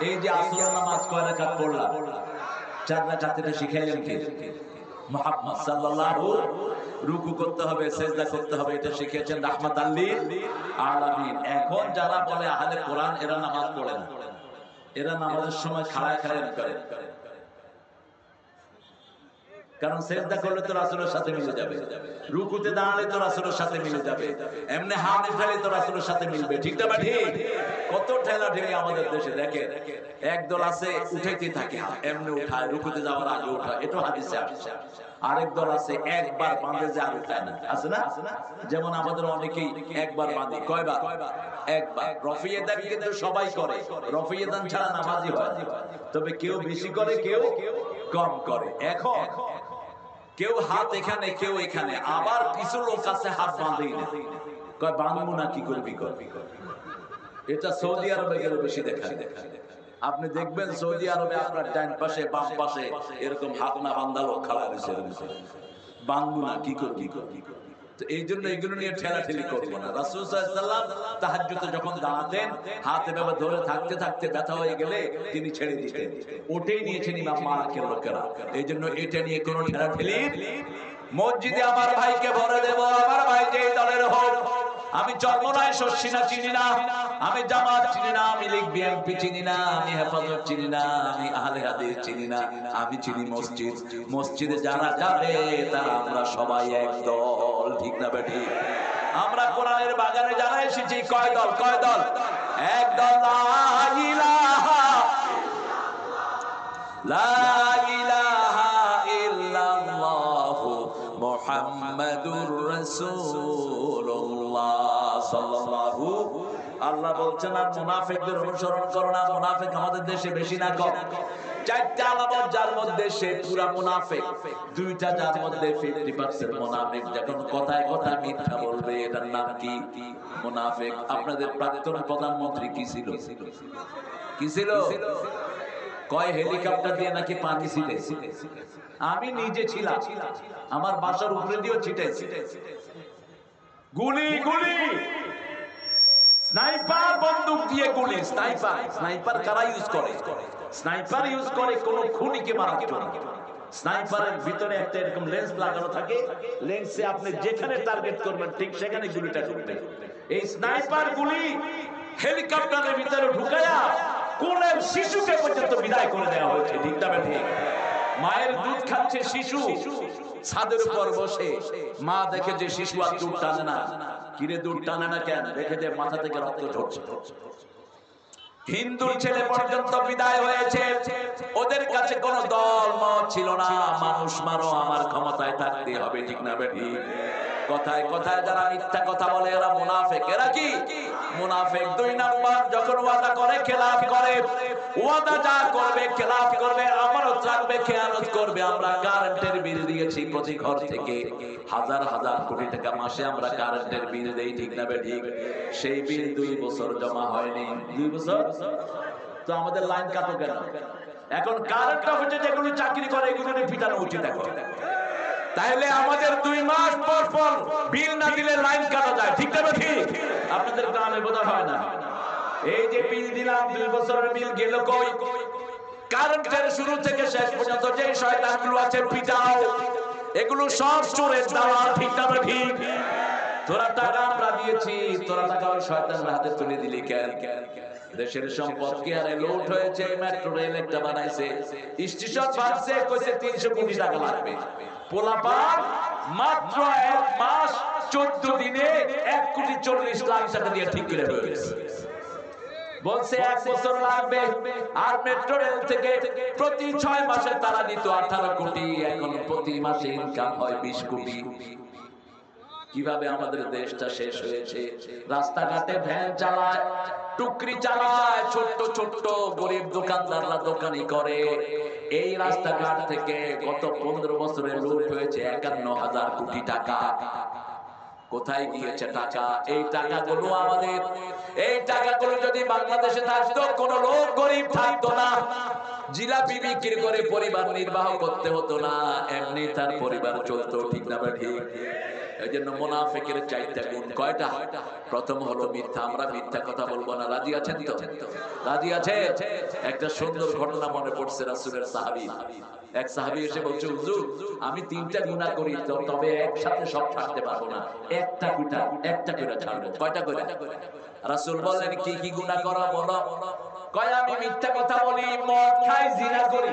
এই যে আসরের নামাজ কয় রাকাত পড়লাম, 4 রাকাত এটা শিখাইলেন কে? মুহাম্মদ সাল্লাল্লাহু। রুকু করতে হবে, সিজদা করতে হবে, এটা শিখিয়েছেন রাহমাতাল লিল আলামিন। এখন যারা বলে আহলে কোরআন, এরা নামাজ পড়ে না, এরা নামাজের সময় খাড়ায় খাড়ায় করে, কারণ সিজদা করলে তো রাসূলের সাথে মিলে যাবে, রুকুতে দাঁড়ালে তো রাসূলের সাথে মিলে যাবে, এমনি হাত উঠালে তো রাসূলের সাথে মিলবে। ঠিক না ঠিক? কত ঠেলা ঠেলি আমাদের দেশে দেখেন। একদল আছে উঠাইতে থাকে, এমনি উঠায়, রুকুতে যাওয়ার আগে উঠায়, এটা হাদিসে আসছে। আরেক দল আছে একবার বাঁধে যে আর উঠায় না, আছে না? যেমন আমাদের অনেকেই একবার বাঁধে, কয়বার? একবার। রফিয়েদান কিন্তু সবাই করে, রফিয়েদান ছাড়া নামাজই হয় না। তবে কেউ বেশি করে, কেউ কম করে। এখন কেউ হাত এখানে, কেউ এখানে, আবার কিছু লোক আছে হাত বাঁধেই না, কয় বাঁধবো না, কি করবি কর। এটা সৌদি আরবে গেলে বেশি দেখা যায়। আপনি দেখবেন সৌদি আরবে আপনার ডান পাশে বাম পাশে এরকম হাত না বাঁধা লোক খাড়া রয়েছে, বাঁধবো না, কি করবি কর। তো এই জন্য এগুলো নিয়ে ঠেলাঠেলি করবো না। রাসূল সাল্লাল্লাহু আলাইহি ওয়াসাল্লাম তাহাজ্জুদে যখন দাঁড়াতেন, হাত এভাবে ধরে থাকতে থাকতে ব্যথা হয়ে গেলে তিনি ছেড়ে দিতেন। ওটাই নিয়েছেন ইমাম মালিকের লোকেরা। এই জন্য এটা নিয়ে কোনো ঠেলাঠেলি। মসজিদে আমার ভাইকে ভরে দেব, আমার ভাই যে দলের হোক, আমি চরমনায় শর্ষিনা চিনি না, আমি জামাত চিনি না, আমি লীগ বিএনপি চিনি না, আমি হেফাজত চিনি না, আমি আহলে হাদিস চিনি না, আমি চিনি মসজিদ। মসজিদে যারা যাবে তারা আমরা সবাই এক দল। ঠিক না বেঠিক? আমরা কোরআনের বাগানে যারা এসেছি, কয় দল? কয় দল? এক দল। লা ইলাহা ইল্লাল্লাহু মুহাম্মাদুর রাসূলুল্লাহ সাল্লাল্লাহু। আল্লাহ বলছেন আর মুনাফিকদের অনুসরণ করো না। মুনাফিক আমাদের দেশে বেশি না কম? 4টা আলামত যার মধ্যে সে পুরা মুনাফিক, 2টা যার মধ্যে 50% মুনাফিক। যখন কথায় কথায় মিথ্যা বলবে, এটার নাম কি? মুনাফিক। আপনাদের প্রাক্তন প্রধানমন্ত্রী কি ছিল? কি ছিল? কয় হেলিকপ্টার দিয়ে নাকি পানি ছিটাইছে। আমি নিজে ছিলাম, আমার বাসার উপরে দিয়েও ছিটাইছে। গুলি গুলি, স্নাইপার বন্দুক দিয়ে গুলি। স্নাইপার, স্নাইপার কারা ইউজ করে? স্নাইপার ইউজ করে কোন খুনিকে মারার জন্য। স্নাইপারের ভিতরে একটা এরকম লেন্স লাগানো থাকে, লেন্সে আপনি যেখানে টার্গেট করবেন ঠিক সেখানে গুলিটা ঢুকবে। এই স্নাইপার গুলি হেলিকপ্টারের ভিতরে ঢুকায়া কোলের শিশুকে পর্যন্ত বিদায় করে দেওয়া হয়েছে। ঠিক না ঠিক? মায়ের দুধ খাচ্ছে শিশু, ছাদের উপর বসে মা দেখে যে শিশু আর দুধ টানে না। কিরে দুধ টানে না কেন? দেখে যে মাথা থেকে রক্ত ঝরছে। হিন্দুর ছেলে পর্যন্ত বিদায় হয়েছে। ওদের কাছে কোন দল মত ছিল না, মানুষ মারো, আমার ক্ষমতায় থাকতে হবে। ঠিক না বেঠি? কথায় কথায় যারা মিথ্যা কথা বলে এরা মুনাফিক। এরা কি? মুনাফিক। 2 নাম্বার, যখন ওয়াদা করে খেলাফ করে। ওয়াদা যা করবে খেলাফ করবে, আমানত রাখবে, খেয়ানত করবে। আমরা কারেন্টের বিল দিয়েছি, প্রতি ঘর থেকে হাজার হাজার কোটি টাকা মাসে আমরা কারেন্টের বিল দেই। ঠিক না বেঠিক? সেই বিল 2 বছর জমা হয়নি। 2 বছর তো আমাদের লাইন কাটো কেন? এখন কারেন্ট অফিসে যেগুলো চাকরি করে এগুলো পিটানো উচিত এখন। তাহলে আমাদের 2 মাস পর পর বিল না দিলে লাইন কাটা যায়। ঠিক না ঠিক? আপনাদের গ্রামে বোধহয় হয় না। এই যে বিল দিলাম, 2 বছরের বিল গেল কই? কারেন্টের শুরু থেকে শেষ পর্যন্ত যে শয়তানগুলো আছে পিটাও, এগুলো সব চোরের দালাল। ঠিক না ঠিক? তোরা টাকা আমরা দিয়েছি, তোরা টাকা ওই শয়তানের হাতে তুলে দিলি কেন? দেশের সম্পদ কি আরে লুট হয়েছে? মেট্রো রেল একটা বানাইছে, স্টেশন বানছে, কইছে 300 কোটি টাকা লাগবে। পোলাপান মাত্র 1 মাস 14 দিনে 1,40,00,000 টাকা দিয়ে ঠিক করে হয়েছে। বলছে 1 বছর লাগবে। আর মেট্রো রেল থেকে প্রতি 6 মাসে তারা দিত 18 কোটি, এখন প্রতি মাসে ইনকাম হয় 20 কোটি। কিভাবে আমাদের দেশটা শেষ হয়েছে? রাস্তাঘাটে ভ্যান চালায়, টুকরি চালায়, ছোট্ট ছোট্ট গরিব দোকানদাররা দোকানি করে। এই রাস্তাঘাট থেকে গত 15 বছরে লুট হয়েছে 51,000 কোটি টাকা। কোথায় গিয়েছে টাকা? এই টাকাগুলো আমাদের, এই টাকাগুলো যদি বাংলাদেশে থাকতো কোন লোক গরিব থাকতো না, জিলাপি বিক্রি করে পরিবার নির্বাহ করতে হতো না, এমনি তার পরিবার চলতো। ঠিক না ঠিক? এই জন্য মুনাফিকের চারটা গুণ। কয়টা? প্রথম হলো মিথ্যা। আমরা মিথ্যা কথা বলবো না। রাজি আছেন তো? রাজি আছেন? একটা সুন্দর ঘটনা মনে পড়ছে। রাসূলের সাহাবী, এক সাহাবী এসে বলছে, হুজুর আমি 3টা গুনাহ করি, তবে একসাথে সব ছাড়তে পারবো না, একটা করে ছাড়বো। কয়টা করে? রাসূল বললেন, কি কি গুনাহ করো বলো? কয়, আমি মিথ্যা কথা বলি, মদ খাই, জিনা করি।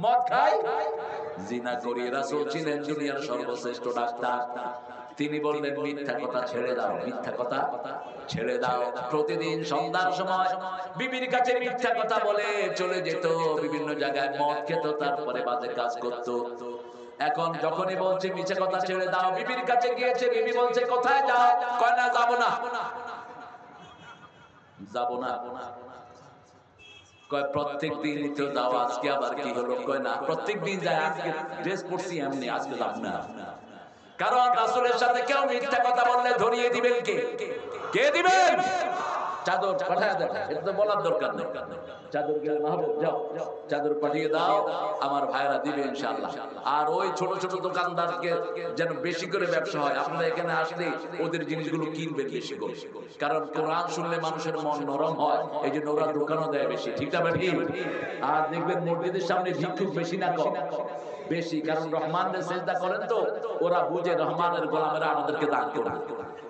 মদ খাই, জিনা করি। রাসূল ছিলেন দুনিয়ার সর্বশ্রেষ্ঠ ডাক্তার। তিনি বললেন, মিথ্যা কথা ছেড়ে দাও, মিথ্যা কথা ছেড়ে দাও। প্রতিদিন সন্ধ্যার সময় বিবির কাছে মিথ্যা কথা বলে চলে যেত, বিভিন্ন জায়গায় মদ খেত, তারপরে বাজে কাজ করত। এখন যখনই বলছে মিথ্যা কথা ছেড়ে দাও, বিবির কাছে গিয়েছে, বিবি বলছে কোথায় যাও? কয় না, যাবো না। যাবো না কয়, প্রত্যেক দিন তো যাও, আজকে আবার কি হলো? কয় না, প্রত্যেক দিন যায়, আজকে ড্রেস পরছি এমনি, আজকে যাব না। কারণ রাসূলের সাথে কেউ মিথ্যা কথা বললে ধরিয়ে দিবেন কে? কে দিবেন? চাদর পাঠিয়ে দেন, এটা তো বলার দরকার নেই। চাদর গেলে মাহবুব যাও, চাদর পাঠিয়ে দাও, আমার ভাইরা দিবে ইনশাআল্লাহ। আর ওই ছোট ছোট দোকানদারকে যেন বেশি করে ব্যবসা হয়, আপনারা এখানে আসলে ওদের জিনিসগুলো কিনবেন বেশি করে, কারণ কোরআন শুনলে মানুষের মন নরম হয়, এই জন্য ওরা দোকানও দেয় বেশি। ঠিক না ঠিক? আর দেখবেন মসজিদের সামনে ভিক্ষুক বেশি না কম? বেশি, কারণ রহমানের সিজদা করেন তো, ওরা বুঝে রহমানের গোলামেরা আমাদেরকে দান করে।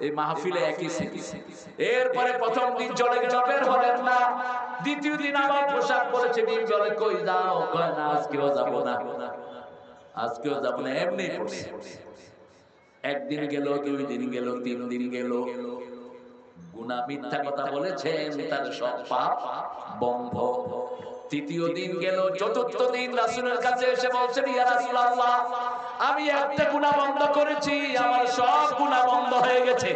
এই মাহফিলে একই স্মৃতি। এরপরে প্রথম দিন চলে গেল, বের হলেন না। দ্বিতীয় দিন আবার পোশাক পরেছে, বিবি বলে কই যাও? কয় না, আজকেও যাব না, আজকেও যাব না, এমনি পড়ছে। একদিন গেল, 2 দিন গেল, 3 দিন গেল, গুনাহ মিথ্যা কথা বলেছেন, তার সব পাপ বন্ধ। তৃতীয় দিন গেল, চতুর্থ দিন রাসূলের কাছে এসে বলছেন, ইয়া রাসূলুল্লাহ, আমি একটা গুনাহ বন্ধ করেছি, আমার সব গুনাহ বন্ধ হয়ে গেছে।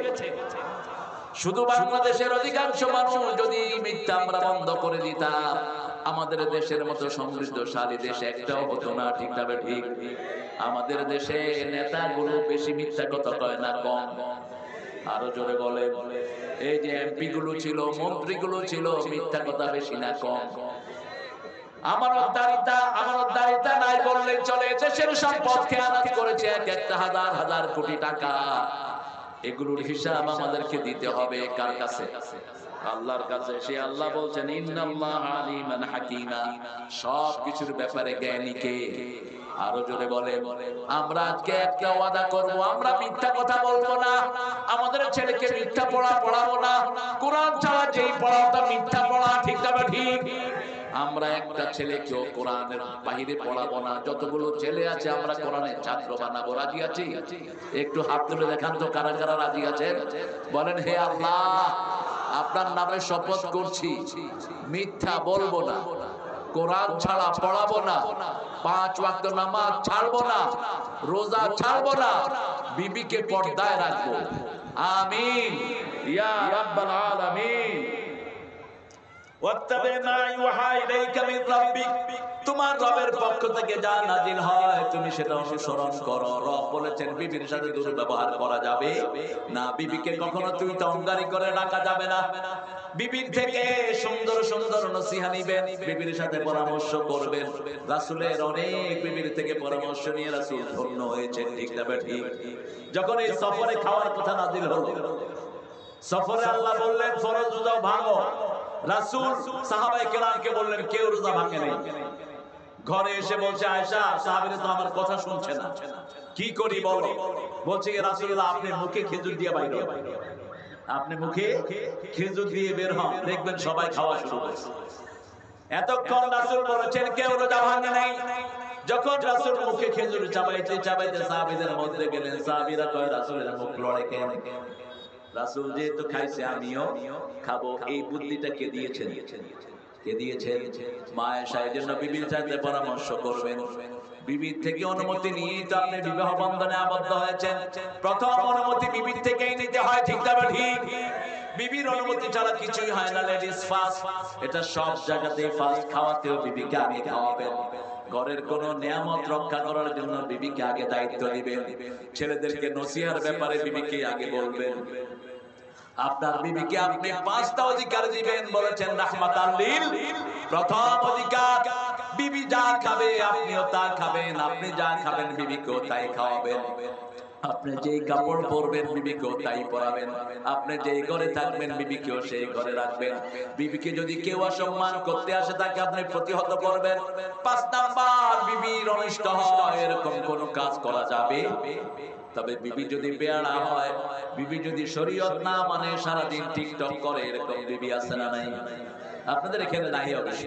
শুধু বাংলাদেশের অধিকাংশ মানুষ যদি মিথ্যা আমরা বন্ধ করে দিতাম, আমাদের দেশের মতো সমৃদ্ধশালী দেশ একটাও হতো না। ঠিক না ঠিক? আমাদের দেশে নেতাগুলো বেশি মিথ্যা কথা কয় না, কম? আরো জোরে বলে। এই যে এমপি গুলো ছিল, মন্ত্রীগুলো ছিল, মিথ্যা কথা বেশি না কম? আমানতদারিতা নাই বললে চলে। দেশের সম্পদ খেয়ানত করেছে, একটা হাজার হাজার কোটি টাকা। এগুলোর হিসাব আমাদেরকে দিতে হবে কার কাছে? আল্লাহর কাছে। সে আল্লাহ বলছেন, ইন্নাল্লাহা আলিমান হাকিমা, সব কিছুর ব্যাপারে জ্ঞানী কে? আরো জোরে বলে। আমরা আজকে একটা ওয়াদা করব, আমরা মিথ্যা কথা বলবো না, আমাদের ছেলেকে মিথ্যা পড়াবো না, কোরআন ছাড়া যেই পড়াটা মিথ্যা পড়া। ঠিক না ঠিক? আমরা একটা ছেলেকেও কোরআনের বাহিরে পড়াবো না। যতগুলো ছেলে আছে আমরা কোরআনের ছাত্র বানাবো। রাজি আছি? একটু হাত তুলে দেখান তো কারা কারা রাজি আছেন। বলেন, হে আল্লাহ, আপনার নামে শপথ করছি, মিথ্যা বলবো না, কোরআন ছাড়া পড়াবো না, 5 ওয়াক্ত নামাজ ছাড়বো না, রোজা ছাড়বো না, বিবিকে পর্দায় রাখবো। আমিন ইয়া রাব্বাল আলামিন। তোমার রবের পক্ষ থেকে যা নাজিল হয় তুমি সেটা অনুসরণ করো। রব বলেছেন বিবির সাথে দুর্ব্যবহার করা যাবে না, বিবিকে কখনো তুই তঙ্গারি করে রাখা যাবে না। বিবির থেকে সুন্দর সুন্দর নসিহা নিবেন, বিবির সাথে পরামর্শ করবেন। রাসূলের অনেক বিবির থেকে পরামর্শ নিয়ে রাসূল ধন্য হয়েছে। ঠিক না ঠিক? যখন এই সফরে খাওয়ার কথা নাজিল হলো, সফরে আল্লাহ বললেন ফরজ রোজা ভাঙো। রাসূল সাহাবায়ে কেরামকে বললেন, কেউ রোজা ভাঙে নাই। ঘরে এসে বলছে, আয়েশা, সাহাবীরা তো আমার কথা শুনছে না, কি করি বলো? বলছে, রাসূলুল্লাহ, আপনি মুখে খেজুর দিয়ে বাইর হন, আপনি মুখে খেজুর দিয়ে বের হন, দেখবেন সবাই খাওয়া শুরু করছে। এতক্ষণ রাসূল বলেছেন কেউ রোজা ভাঙে নাই। যখন রাসূল মুখে খেজুর চাবাইতে চাবাইতে সাহাবীদের মধ্যে গেলেন, সাহাবীরা কয়, রাসূলের মুখ লড়ে কেন? রাসূল যেহেতু খাইছে আমিও খাবো, এই বুদ্ধিটা কে দিয়েছেন? কে দিয়েছেন? মা আয়েশা। এর জন্য বিবির সাথে পরামর্শ করবেন, বিবির থেকে অনুমতি নিয়েই তো আপনি বিবাহ বন্ধনে আবদ্ধ হয়েছেন। প্রথম অনুমতি বিবির থেকেই নিতে হয়। ঠিক না ঠিক? বিবির অনুমতি ছাড়া কিছুই হয় না। লেডিস ফার্স্ট, এটা সব জায়গাতেই ফার্স্ট। খাওয়াতেও বিবিকে আগে খাওয়াবেন। ঘরের কোন নিয়ামত রক্ষা করার জন্য বিবিকে আগে দায়িত্ব দিবেন। ছেলেদেরকে নসিহার ব্যাপারে বিবিকে আগে বলবেন। আপনার বিবিকে আপনি 5টা অধিকার দিবেন বলেছেন রাহমাতাল লিল। প্রথম অধিকার, বিবি যা খাবে আপনিও তা খাবেন, আপনি যা খাবেন বিবিকেও তাই খাওয়াবেন। আপনি যেই কাপড় পরবেন বিবিকেও তাই পরাবেন, আপনি যেই ঘরে থাকবেন বিবিকেও সেই ঘরে রাখবেন। বিবিকে যদি কেউ অসম্মান করতে আসে তাকে আপনি প্রতিহত করবেন। 5 নাম্বার, বিবির অনিষ্ট হয় এরকম কোন কাজ করা যাবে। তবে বিবি যদি বেয়ারা হয়, বিবি যদি শরীয়ত না মানে সারাদিন টিকটক করে, এরকম বিবি আছে না নাই? আপনাদের এখানে নাই অবশ্য,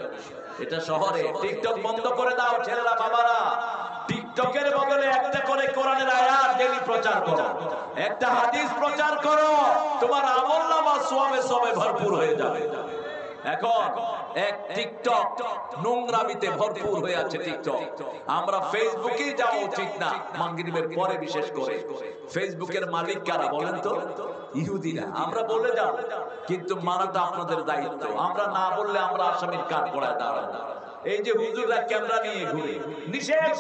এটা শহরে। টিকটক বন্ধ করে দাও ছেলেরা, বাবারা। টিকটকের বদলে একটা করে কোরআনের আয়াত ডেইলি প্রচার করো, একটা হাদিস প্রচার করো, তোমার আমলনামা সওয়াবে ভরপুর হয়ে যাবে। এখন এক টিকটক নোংরামিতে ভরপুর হয়ে আছে টিকটক। আমরা ফেসবুকে যাওয়া উচিত না, মাগরিবের পরে বিশেষ করে। ফেসবুকের মালিক কারা বলেন তো? ইহুদিরা। আমরা বলে যাব, কিন্তু মানাটা আপনাদের দায়িত্ব। আমরা না বললে আমরা আসামির কাঠ গড়ায় দাঁড়াবো। এই যে হুজুররা ক্যামেরা নিয়ে ঘুরে, নিষেধ।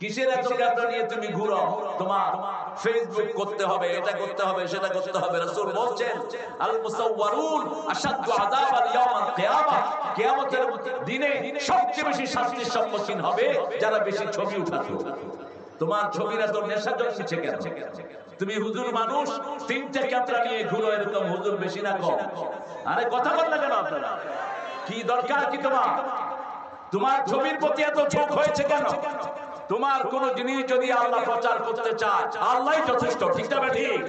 কিসের এত ক্যামেরা নিয়ে তুমি ঘুরো? তোমার ফেসবুক করতে হবে, এটা করতে হবে, সেটা করতে হবে। রাসূল বলছেন আল মুসাওয়ারুন আশাদ্দু আযাবাল ইয়াউমাল কিয়ামাহ, কিয়ামতের দিনে সবচেয়ে বেশি শাস্তির সম্মুখীন হবে যারা বেশি ছবি উঠাতো। তোমার ছবিরা তো নেশা জন্মিছে কেন? তুমি হুজুর মানুষ, 3টে ক্যামেরা নিয়ে ঘুরো, এরকম হুজুর বেশি না কম? আরে কথা বল না কেন আপনারা? কি দরকার কি তোমার? তোমার ছবির প্রতি এত ঝোঁক হয়েছে কেন? তোমার কোন জিনিস যদি আল্লাহ প্রচার করতে চায়, আল্লাহই যথেষ্ট, ঠিক না ঠিক?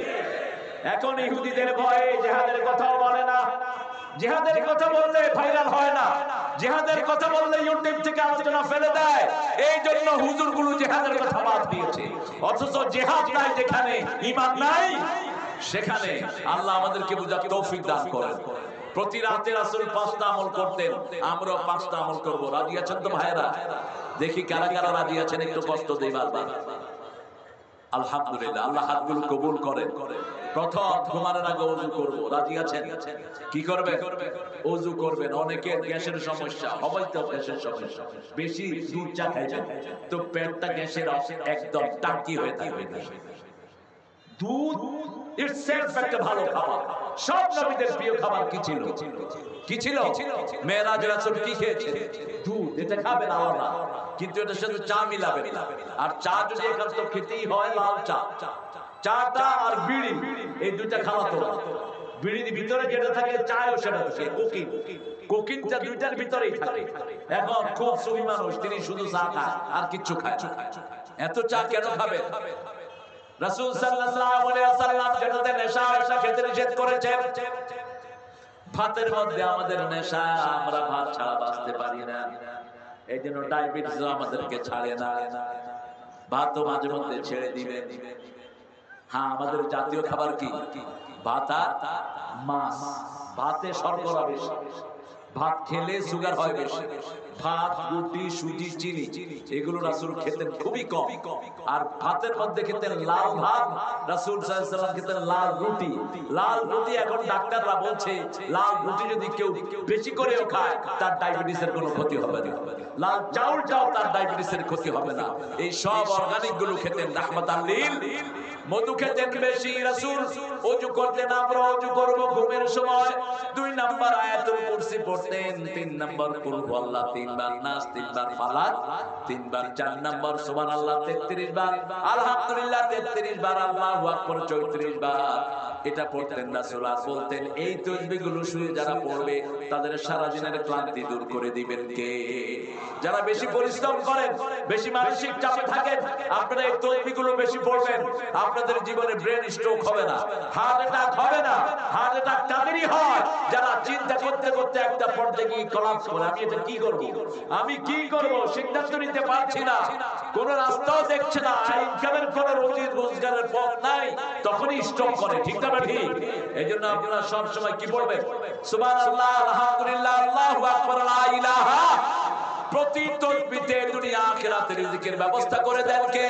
এখন ইহুদিদের ভয়ে জিহাদের কথাও বলে না। জিহাদের কথা বললে ভাইরাল হয় না, জিহাদের কথা বললে ইউটিউব থেকে আলোচনা ফেলে দেয়। এই জন্য হুজুরগুলো জিহাদের কথা বাদ দিয়েছে। অথচ জিহাদ নাই যেখানে, ঈমান নাই সেখানে। আল্লাহ আমাদেরকে বুঝার তৌফিক দান করেন। প্রতি রাতে রাসূল 5টা আমল করতেন, আমরাও 5টা আমল করব। রাজি আছেন তো ভাইরা? দেখি কারা কারা রাজি আছেন, একটু কষ্ট দেই বারবার। আলহামদুলিল্লাহ, আল্লাহ হাতগুলো কবুল করেন। প্রথম, ঘুমানোর আগে ওযু করব। রাজি আছেন? কি করবেন? ওযু করবেন। অনেকের গ্যাসের সমস্যা, হয়তো গ্যাসের সমস্যা, বেশি দুধ চা খাইছেন তো পেটটা গ্যাসের একদম টাঙ্কি হয়ে থাকবে। দুধ ইটসেলফ একটা ভালো খাবার। সব নবীদের প্রিয় খাবার কি ছিল? কি ছিল? মেরাজে রাসূল কি খেয়েছেন? দুধ। এটা খাবেন আলাদা, কিন্তু এটার সাথে চা মিলাবেন না। আর চা যদি একান্ত খেতেই হয়, লাল চা। চাটা আর বিড়ি, এই দুইটা খাওয়াতো। বিড়ির ভিতরে যেটা থাকে, চায়ও সেটা থাকে, কোকিন। কোকিনটা দুইটার ভিতরেই থাকে। এখন খুব সুফি মানুষ, তিনি শুধু চা খায় আর কিচ্ছু খায় না। এত চা কেন খাবেন? রাসূল সাল্লাল্লাহু আলাইহি ওয়াসাল্লাম যেটাতে নেশা, সেটা খেতে নিষেধ করেছেন। ভাতের মধ্যে আমাদের নেশা, আমরা ভাত ছাড়া বাঁচতে পারি না। এইজন্য ডায়াবেটিসও আমাদেরকে ছাড়ে না। ভাতও মাঝে মধ্যে ছেড়ে দিবেন। হ্যাঁ, আমাদের জাতীয় খাবার কি? ভাত আর মাছ। ভাতে শর্করা বেশি, ভাত খেলে সুগার হয় বেশি। ভাত, রুটি, সুজি, চিনি এগুলো রাসূল খেতেন খুবই কম। আর ভাতের মধ্যে খেতেন লাল ভাত। রাসূল সাল্লাল্লাহু আলাইহি ওয়াসাল্লাম খেতেন লাল রুটি। লাল রুটি, এখন ডাক্তাররা বলছে লাল রুটি যদি কেউ বেশি করেও খায় তার ডায়াবেটিসের কোনো ক্ষতি হবে না। লাল চাউলটাও তার ডায়াবেটিসের ক্ষতি হবে না। এই সব অর্গানিক গুলো খেতেন রাহমাতাল লিল। মধু খেতেন বেশি রাসূল। ওযু করতেন, আমরা ওযু করব ঘুমের সময় 2 নাম্বার আয়াতুল কুরসি পড়তেন, 3 নাম্বার কুল হুয়াল্লাহ, 3 বার নাস, 3 বার ফালাক, 3 বার, 4 নাম্বার সুবহানাল্লাহ 33 বার, আলহামদুলিল্লাহ 33 বার, আল্লাহু আকবার 34 বার। এটা পড়তেন রাসূল। আর বলতেন এই তাসবিহগুলো শুয়ে যারা পড়বে তাদের সারা দিনের ক্লান্তি দূর করে দিবেন কে? যারা বেশি পরিশ্রম করেন, বেশি মানসিক চাপে থাকেন, আপনারা এই তাসবিহগুলো বেশি পড়বেন, আপনাদের জীবনে ব্রেন স্ট্রোক হবে না, হার্ট অ্যাটাক হবে না। হার্ট অ্যাটাক তাদেরই হয় যারা চিন্তা করতে করতে একটা পর্যায়ে গিয়ে কোলাপস করে, আমি এটা কি করব, আমি কি করব, সিদ্ধান্ত নিতে পারছি না, কোন রাস্তাও দেখছে না, ইনকামের কোন রোজগারের পথ নাই, তখনই স্ট্রোক করে। ঠিক না ঠিক? এইজন্য আপনারা সব সময় কি পড়বেন? সুবহানাল্লাহ, আলহামদুলিল্লাহ, আল্লাহু আকবার, লা ইলাহা। প্রতি তাসবিহতে দুনিয়া আখিরাতের রিজিকের ব্যবস্থা করে দেন কে?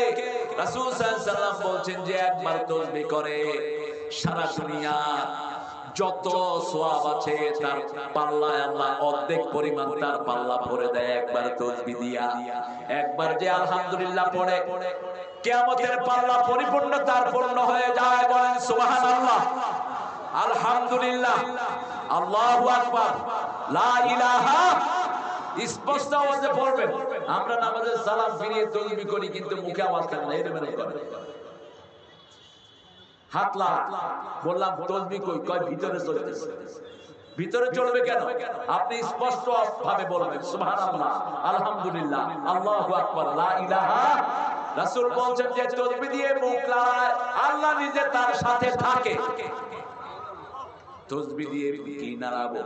রাসূল সাল্লাল্লাহু আলাইহি ওয়াসাল্লাম বলছেন যে একবার তাসবিহ করে সারা দুনিয়া যত সওয়াব আছে তার পাল্লায় আল্লাহ অর্ধেক পরিমাণ তার পাল্লা ভরে দেয় একবার তাসবিহ দিয়া। একবার যে আলহামদুলিল্লাহ পড়ে কিয়ামতের পাল্লা পরিপূর্ণ তার পূর্ণ হয়ে যায়। বলেন সুবহানাল্লাহ, আলহামদুলিল্লাহ, আল্লাহু আকবার, লা ইলাহা। স্পষ্ট আওয়াজে পড়বেন। আমরা নামাজে সালাম ফিরিয়ে তাসবিহ করি কিন্তু মুখে আওয়াজ থাকে না, এরকম করে হাত লা বললাম তাসবিহ কই, কয় ভিতরে চলতেছে। ভিতরে চলবে কেন? আপনি স্পষ্ট ভাবে বলবেন সুবহানাল্লাহ, আলহামদুলিল্লাহ, আল্লাহু আকবার, লা ইলাহা। রাসূল বলেন যে তাসবিহ দিয়ে মুখ লাগায় আল্লাহ নিজে তার সাথে থাকে। তাসবিহ দিয়ে কি নাড়াবো,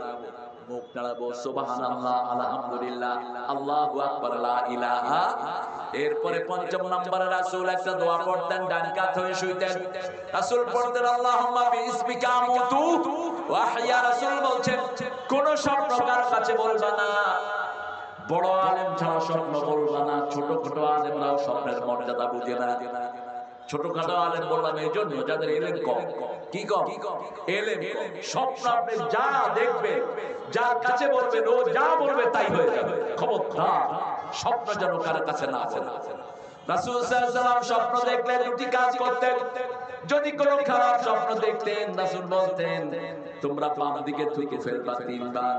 মুখ নাড়াবো সুবহানাল্লাহ, আলহামদুলিল্লাহ, আল্লাহু আকবার, লা ইলাহা। এরপরে পঞ্চম নম্বরে রাসূল একটা দোয়া পড়তেন, ডান কাত হয়ে শুইতেন। রাসূল পড়তেন আল্লাহুম্মা বিইসমিকা আমুতু ওয়া আহইয়া। রাসূল বলছেন কোন স্বপ্ন কার কাছে বলবা না, বড় আলেম ছাড়া স্বপ্ন বলবা না। ছোটখাটো আলেমরাও স্বপ্নের মর্যাদা বুঝে না। ছোটখাটো আলেম বললাম এই জন্য যাদের এলেম কম। কি কম? এলেম কম। স্বপ্ন আপনি যা দেখবে, যার কাছে বলবেন ও যা বলবে তাই হয়ে যাবে। খবরদার স্বপ্ন যেন কার কাছে না বলে। রাসূল সাল্লাল্লাহু আলাইহি ওয়াসাল্লাম স্বপ্ন দেখলে দুটি কাজ করতেন। যদি কোনো খারাপ স্বপ্ন দেখতেন রাসূল বলতেন তোমরা বাম দিকে থুকে ফেলবা 3 বার,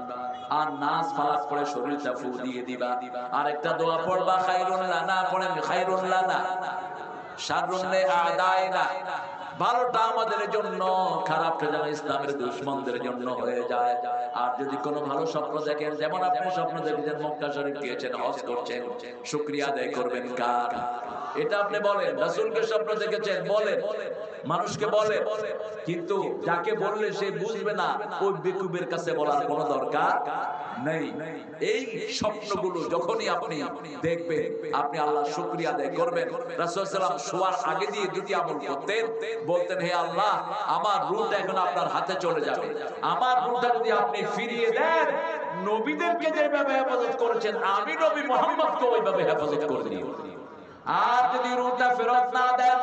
আর নাস ফালাক করে শরীরটা ফু দিয়ে দিবা। আরেকটা দোয়া পড়বা খায়রুন লানা, পড়েন খায়রুন লানা শাররুন লিআদাইনা। ভালোটা আমাদের জন্য, খারাপটা যেন ইসলামের দুশমনদের জন্য হয়ে যায়। আর যদি কোনো ভালো স্বপ্ন দেখেন, যেমন আপনি স্বপ্ন দেখেছেন মক্কা শরীফ গিয়েছেন, হজ করছেন, শুকরিয়া আদায় করবেন কার? এটা আপনি বলেন। রাসূলকে স্বপ্ন দেখেছেন বলেন, মানুষকে বলেন, কিন্তু যাকে বললে সে বুঝবে না ওই বেকুবের কাছে বলার কোনো দরকার নেই। এই স্বপ্নগুলো যখনই আপনি দেখবেন আপনি আল্লাহর শুকরিয়া আদায় করবেন। রাসূল সাল্লাল্লাহু আলাইহি ওয়াসাল্লাম শোয়ার আগে দিয়ে দুটি আমল করতেন। বলতেন হে আল্লাহ আমার রূহটা এখন আপনার হাতে চলে যাবে, আমার রূহটা যদি আপনি ফিরিয়ে দেন নবীদেরকে যেভাবে হেফাজত করেছেন আমি নবী মুহাম্মদকে ওইভাবে হেফাজত করে দিই। আর যদি রূহটা ফেরত না দেন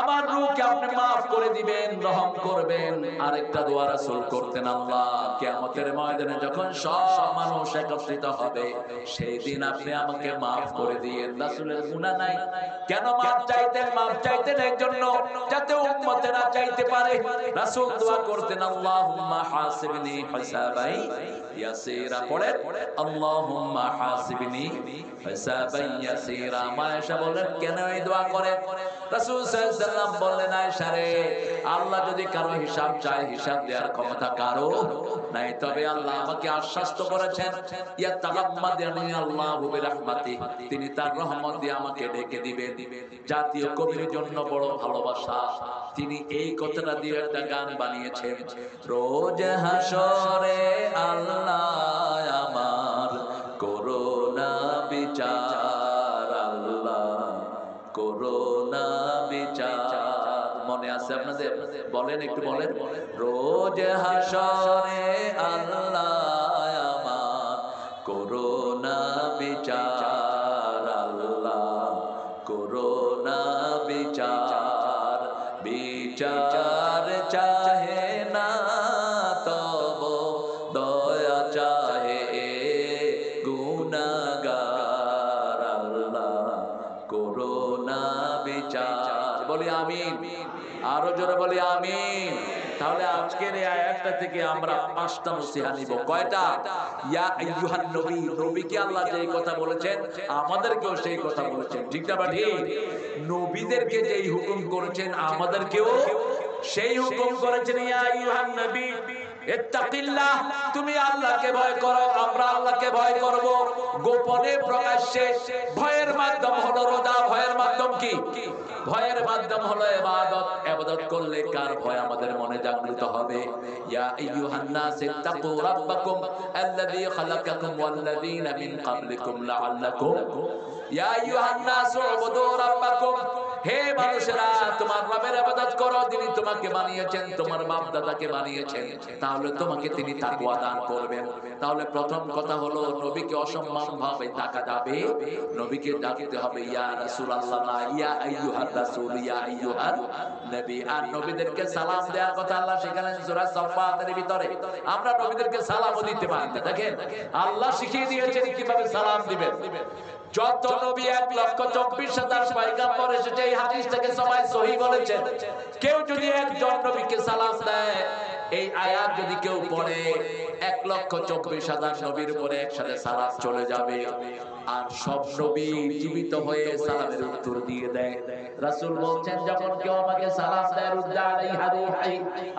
আমার রূহকে আপনি maaf করে দিবেন, রহম করবেন। আরেকটা দোয়া রাসূল করতেন, আল্লাহ কিয়ামতের ময়দানে যখন সব মানুষ একত্রিত হবে সেই দিন আপনি আমাকে maaf করে দিয়েন। রাসূলের গুনাহ নাই, কেন maaf চাইতেন? maaf চাইতেন এর জন্য যাতে উম্মতেরা চাইতে পারে। রাসূল দোয়া করতেন আল্লাহুম্মা হাসিবনি হিসাবাই ইয়াসিরা। পড়েন আল্লাহুম্মা হাসিবনি হিসাবাই ইয়াসিরা। আয়েশা বলেন কেন এই দোয়া করেন? রাসূল সাল্লাল্লাহু আলাইহি ওয়াসাল্লাম বললেন আয়েশা রে, আল্লাহ যদি কারো হিসাব চায় হিসাব দেওয়ার ক্ষমতা কারো নাই, তবে আল্লাহ আমাকে আশ্বাস করেছেন ইয়াতাগাম্মাদানি আল্লাহু বিরহমাতি, তিনি তার রহমত দিয়ে আমাকে ঢেকে দিবেন। জাতীয় কবির জন্য বড় ভালোবাসা, তিনি এই কথাটা দিয়ে একটা গান বানিয়েছেন, রোজ হাসরে আল্লাহ আমার করোনা বিচার, আল্লাহ করোনা বিচার। মনে আছে আপনাদের? বলেন একটু বলেন। রোজ হাসরে আল্লাহ আমার করোনা বিচার, আল্লাহ করোনা বিচার। বিচার চাহে না তব দয়া চাহে গুনাহগার, আল্লাহ করোনা বিচার। বলি আমিন, আরো জোরে বলি আমিন। তাহলে আজকের এই আয়াতটা থেকে আমরা 5টা নসিহত নিব। কয়টা? ইয়া আইয়ুহান নবী, নবীকে আল্লাহ যেই কথা বলেছেন আমাদেরকেও সেই কথা বলেছেন, ঠিক না? ঠিক। নবীদেরকে যেই হুকুম করেছেন আমাদেরকেও সেই হুকুম করেছেন। ইয়া আইয়ুহান নবী ইত্তাকিল্লাহ, তুমি আল্লাহকে ভয় করো। আমরা আল্লাহকে ভয় করব গোপনে প্রকাশ্যে। ভয়ের মাধ্যম হলো রোজা, ভয়ের মাধ্যম কি? ভয়ের মাধ্যম হলো ইবাদত। ইবাদত করলে কার ভয় আমাদের মনে জাগ্রত হবে? ইয়া আইয়ুহান নাস ইত্তাকু রাব্বাকুম আল্লাযী খালাকাকুম ওয়াল্লাযীনা মিন ক্বাবলিকুম লাআল্লাকুম, ইয়া আইয়ুহান নাস উবুদু রাব্বাকুম, হে মানুষেরা তোমার রবের ইবাদত ইবাদত করো, যিনি তোমাকে বানিয়েছেন, তোমার বাপ দাদাকে বানিয়েছেন, তাহলে তোমাকে তিনি তাকওয়া দান করবেন। তাহলে প্রথম কথা হলো নবীকে অসম্মান ভাবে ডাকা যাবে, নবীকে ডাকতে হবে ইয়া রাসূলুল্লাহ না ইয়া আইয়ুহার রাসূল, ইয়া আইয়ুহান নবী। আর নবীদেরকে সালাম দেওয়ার কথা আল্লাহ সেখানে সূরা সাফফাতের ভিতরে, আমরা নবীদেরকে সালামও দিতে পারি না। দেখেন আল্লাহ শিখিয়ে দিয়েছেন কিভাবে সালাম দিবেন। যত নবী 1,24,000 পয়গম্বর এসেছে, এই হাদিসটাকে সবাই সহিহ বলেছেন। কেউ যদি একজন নবীকে সালাম দেয়, এই আয়াত যদি কেউ পড়ে, 1,24,000 নবীর উপরে একসাথে সালাম চলে যাবে। আর সব নবী জীবিত হয়ে সালামের উত্তর দিয়ে দেয়। রাসূল বলছেন যখন কেউ আমাকে সালাম দেয়, রুদ্দা আলাইহা রূহি,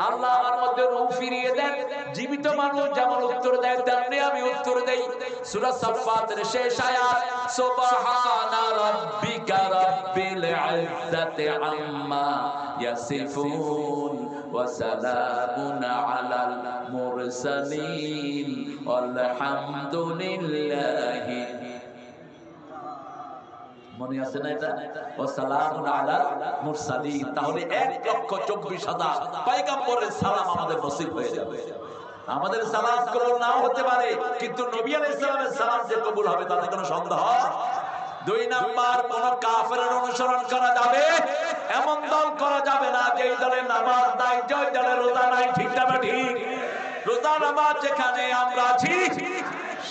আল্লাহ আমার মধ্যে রূহ ফিরিয়ে দেন। জীবিত মানুষ যেমন উত্তর দেয় তেমনি আমি উত্তর দেই। সূরা সাফফাতের শেষ আয়াত, সুবহানা রাব্বিকা রাব্বিল ইজ্জাতি আম্মা ইয়াসিফুন ওয়া সালামুন আলাল মুরসালিন আলহামদুলিল্লাহি। মনে আছে না এটা? ওয়া সালামুন আলাল মুরসালিন। তাহলে 1,24,000 পয়গম্বরের সালাম আমাদের নসিব হয়ে যাবে। আমাদের সালাম কবুল নাও হতে পারে, কিন্তু নবী আলাইহিস সালামের সালাম যে কবুল হবে তাতে কোনো সন্দেহ। 2 নাম্বার, কোন কাফেরের অনুসরণ করা যাবে এমন দল করা যাবে না যে দলের নামাজ নাই, যে দলের রোজা নাই। ঠিক না ঠিক? রোজা নামাজ যেখানে আমরা আছি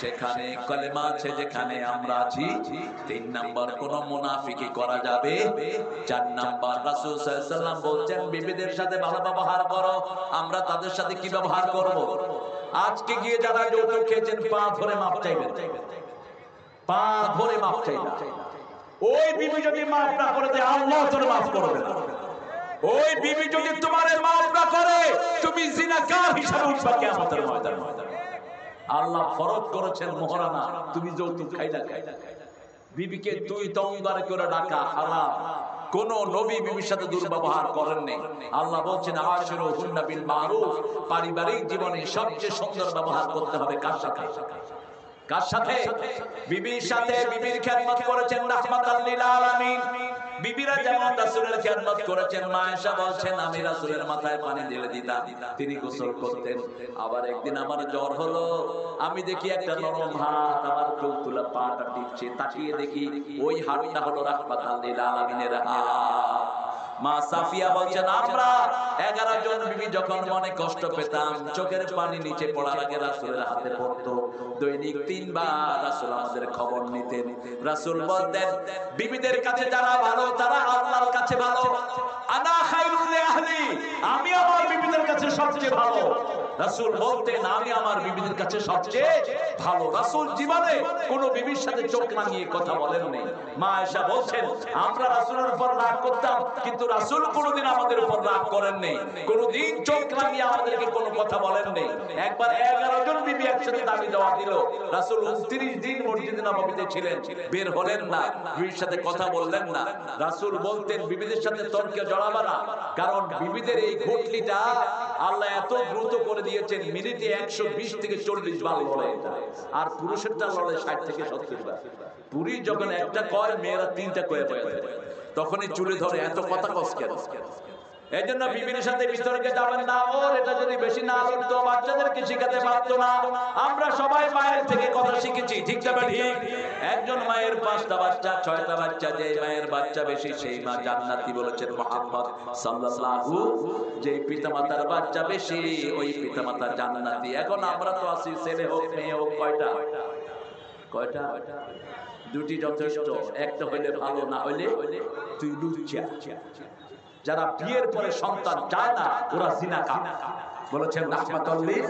সেখানে, কলেমা আছে যেখানে আমরা আছি। 3 নাম্বার, কোন মুনাফিকি করা যাবে। 4 নাম্বার, রাসূল সাল্লাল্লাহু আলাইহি ওয়াসাল্লাম বলছেন বিবিদের সাথে ভালো ব্যবহার করো। আমরা তাদের সাথে কি ব্যবহার করব? আজকে গিয়ে যারা যৌতুক খেয়েছেন পা ধরে মাপ চাইবেন, পা ধরে মাপ চাইবেন। ওই বিবি যদি মাফ না করে দেয়, আল্লাহ তোর মাফ করবে না। ওই বিবি যদি তোমার মাফ না করে, তুমি জিনাকার হিসাবে উঠবা কিয়ামতের ময়দানে। আল্লাহ ফরজ করেছেন মোহরানা, তুমি যৌতুক খাইলা। বিবিকে তুই তঙ্গার করে ডাকা হারাম। কোন নবী বিবির সাথে দুর্ব্যবহার করেননি। আল্লাহ বলছেন আশিরুহুন্না বিল মারুফ। পারিবারিক জীবনে সবচেয়ে সুন্দর ব্যবহার করতে হবে কার সাথে? কার সাথে? বিবির সাথে। বিবির খেদমত করেছেন রাহমাতাল লিল আলামিন। বিবিরা যেমন রাসূলের খেদমত করেছেন। মা আয়েশা বলছেন আমি রাসূলের মাথায় পানি ঢেলে দিতাম, তিনি গোসল করতেন। আবার একদিন আমার জ্বর হলো, আমি দেখি একটা নরম হাত আমার চৌতুলা পাটা টিপছে, তাকিয়ে দেখি ওই হাতটা হলো রাহমাতাল লিল আলামিনের হাত। মা সাফিয়া বলছেন আমরা 11 জন বিবি যখন মনে কষ্ট পেতাম, চোখের পানি নিচে পড়ার আগে রাসূলের হাতে পড়তো। দৈনিক 3 বার রাসূল আমাদের খবর নিতেন। রাসূল বলতেন বিবিদের কাছে যারা ভালো তারা আল্লাহর কাছে ভালো। আনা খায়রুল আহলি, আমি আমার বিবিদের কাছে সবচেয়ে ভালো। রাসূল বলতেন আমি আমার বিবিদের কাছে সবচেয়ে ভালো। রাসূল জীবনে কোন বিবির সাথে চোখ রাঙিয়ে কথা বলেন নাই। মা আয়েশা বলছেন আমরা রাসূলের উপর রাগ করতাম, কিন্তু রাসূল কোনদিন আমাদের উপর রাগ করেন নাই, কোনদিন চোখ রাঙিয়ে আমাদেরকে কোনো কথা বলেন নাই। একবার 11 জন বিবি একসাথে দাবি দেওয়া দিল, রাসূল 29 দিন মসজিদে নববীতে ছিলেন, বের হলেন না, বিবির সাথে কথা বললেন না। রাসূল বলতেন বিবিদের সাথে তর্কে জড়াবা না, কারণ বিবিদের এই ঘটলিটা আল্লাহ এত দ্রুত করে দিয়েছেন, মিনিটে 120 থেকে 40 বার লড়াই, আর পুরুষেরটা লড়াই 60 থেকে 70 বার। পুরী যখন একটা কয়, মেয়েরা 3টা কয়ে দেয়, তখনই চুলে ধরে এত কথা কস কেন? এই জন্য বিবির সাথে বিতর্কে যাবেন না। ওর এটা যদি বেশি না করতো বাচ্চাদেরকে শিখাতে পারতো না। আমরা সবাই মায়ের থেকে কথা শিখেছি, ঠিক না ঠিক? একজন মায়ের 5টা বাচ্চা 6টা বাচ্চা, যে মায়ের বাচ্চা বেশি সেই মা জান্নাতি বলেছেন মুহাম্মদ সাল্লাল্লাহু। যে পিতামাতার বাচ্চা বেশি ওই পিতামাতা জান্নাতি। এখন আমরা তো আছি ছেলে হোক মেয়ে হোক, কয়টা? 2টি যথেষ্ট, একটা হইলে ভালো, না হইলে তুই লুচ্চা। যারা বিয়ের পরে সন্তান চায় না ওরা জিনাকার বলেছেন রাহমাতুল লিল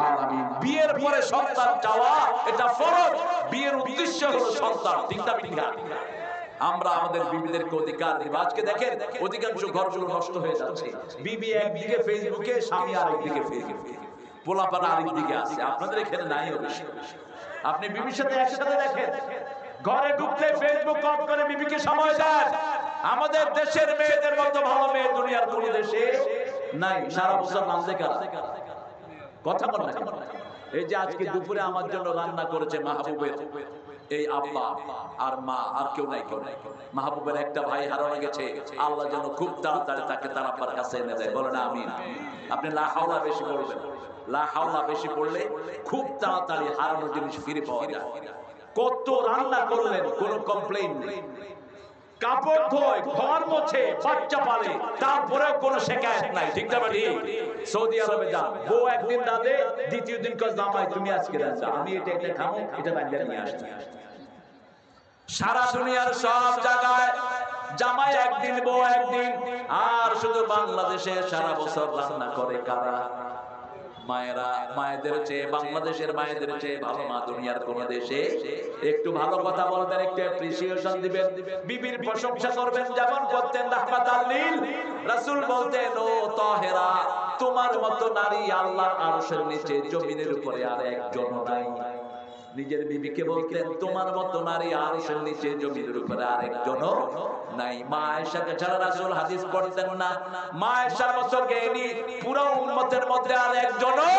আলামিন। বিয়ের পরে সন্তান চাওয়া এটা ফরজ, বিয়ের উদ্দেশ্য হলো সন্তান। তিনটা বিঘা আমরা আমাদের বিবিদেরকে অধিকার দেব। আজকে দেখেন অধিকাংশ ঘরগুলো নষ্ট হয়ে যাচ্ছে। বিবি একদিকে ফেসবুকে, স্বামী আরেকদিকে ফেসবুকে, পোলাপানা আরেকদিকে আছে। আপনাদের এখানে নাই অবশ্য। আপনি বিবির সাথে একসাথে দেখেন, ঘরে ঢুকলে ফেসবুক অন করে বিবিকে সময় দেন। আমাদের দেশের মেয়েদের মতো ভালো মেয়ে দুনিয়ার কোন দেশে নাই। সারা বছর নামতে কথা বল না। এই যে আজকে দুপুরে আমার জন্য রান্না করেছে মাহবুবের এই আব্বা আর মা আর কেউ নাই, কেউ নাই। মাহবুবের একটা ভাই হারানো গেছে, আল্লাহ যেন খুব তাড়াতাড়ি তাকে তার আব্বার কাছে এনে দেয়, বলেন আমিন। আপনি লা হাওলা বেশি পড়বেন, লা হাওলা বেশি পড়লে খুব তাড়াতাড়ি হারানো জিনিস ফিরে পাওয়া যায়। কত রান্না করলেন, কোনো কমপ্লেইন নেই, কাপড় ধোয়, ঘর মোছে, বাচ্চা পালে, তারপরেও কোনো শিকায়ত নাই, ঠিক না ভাই? সৌদি আরবে যান, বউ একদিন দাদে, দ্বিতীয় দিন কয় জামাই তুমি আজকে দেন, আমি এটা এটা খাবো, এটা বানিয়ে নিয়ে আসছি। সারা দুনিয়ার সব জায়গায় জামাই একদিন, বউ একদিন, আর শুধু বাংলাদেশে সারা বছর রান্না করে কারা? মায়েরা। মায়েদের চেয়ে, বাংলাদেশের মায়েদের চেয়ে ভালো মা দুনিয়ার কোন দেশে। একটু ভালো কথা বলবেন, একটু অ্যাপ্রিসিয়েশন দিবেন, বিবির প্রশংসা করবেন, যেমন করতেন রাহমাতাল লিল। রাসূল বলতেন, ও তাহেরা, তোমার মতো নারী আল্লাহর আরশের নিচে জমিনের উপরে আর একজন নাই। নিজের বিবিকে বলতেন, তোমার মতো নারী আরশের নিচে জমিনের উপরে আর একজনও নাই। মা আয়েশাকে ছাড়া রাসূল হাদিস পড়তেন না। মা আয়েশার মতো জ্ঞানী পুরো উম্মতের মধ্যে আর একজনও।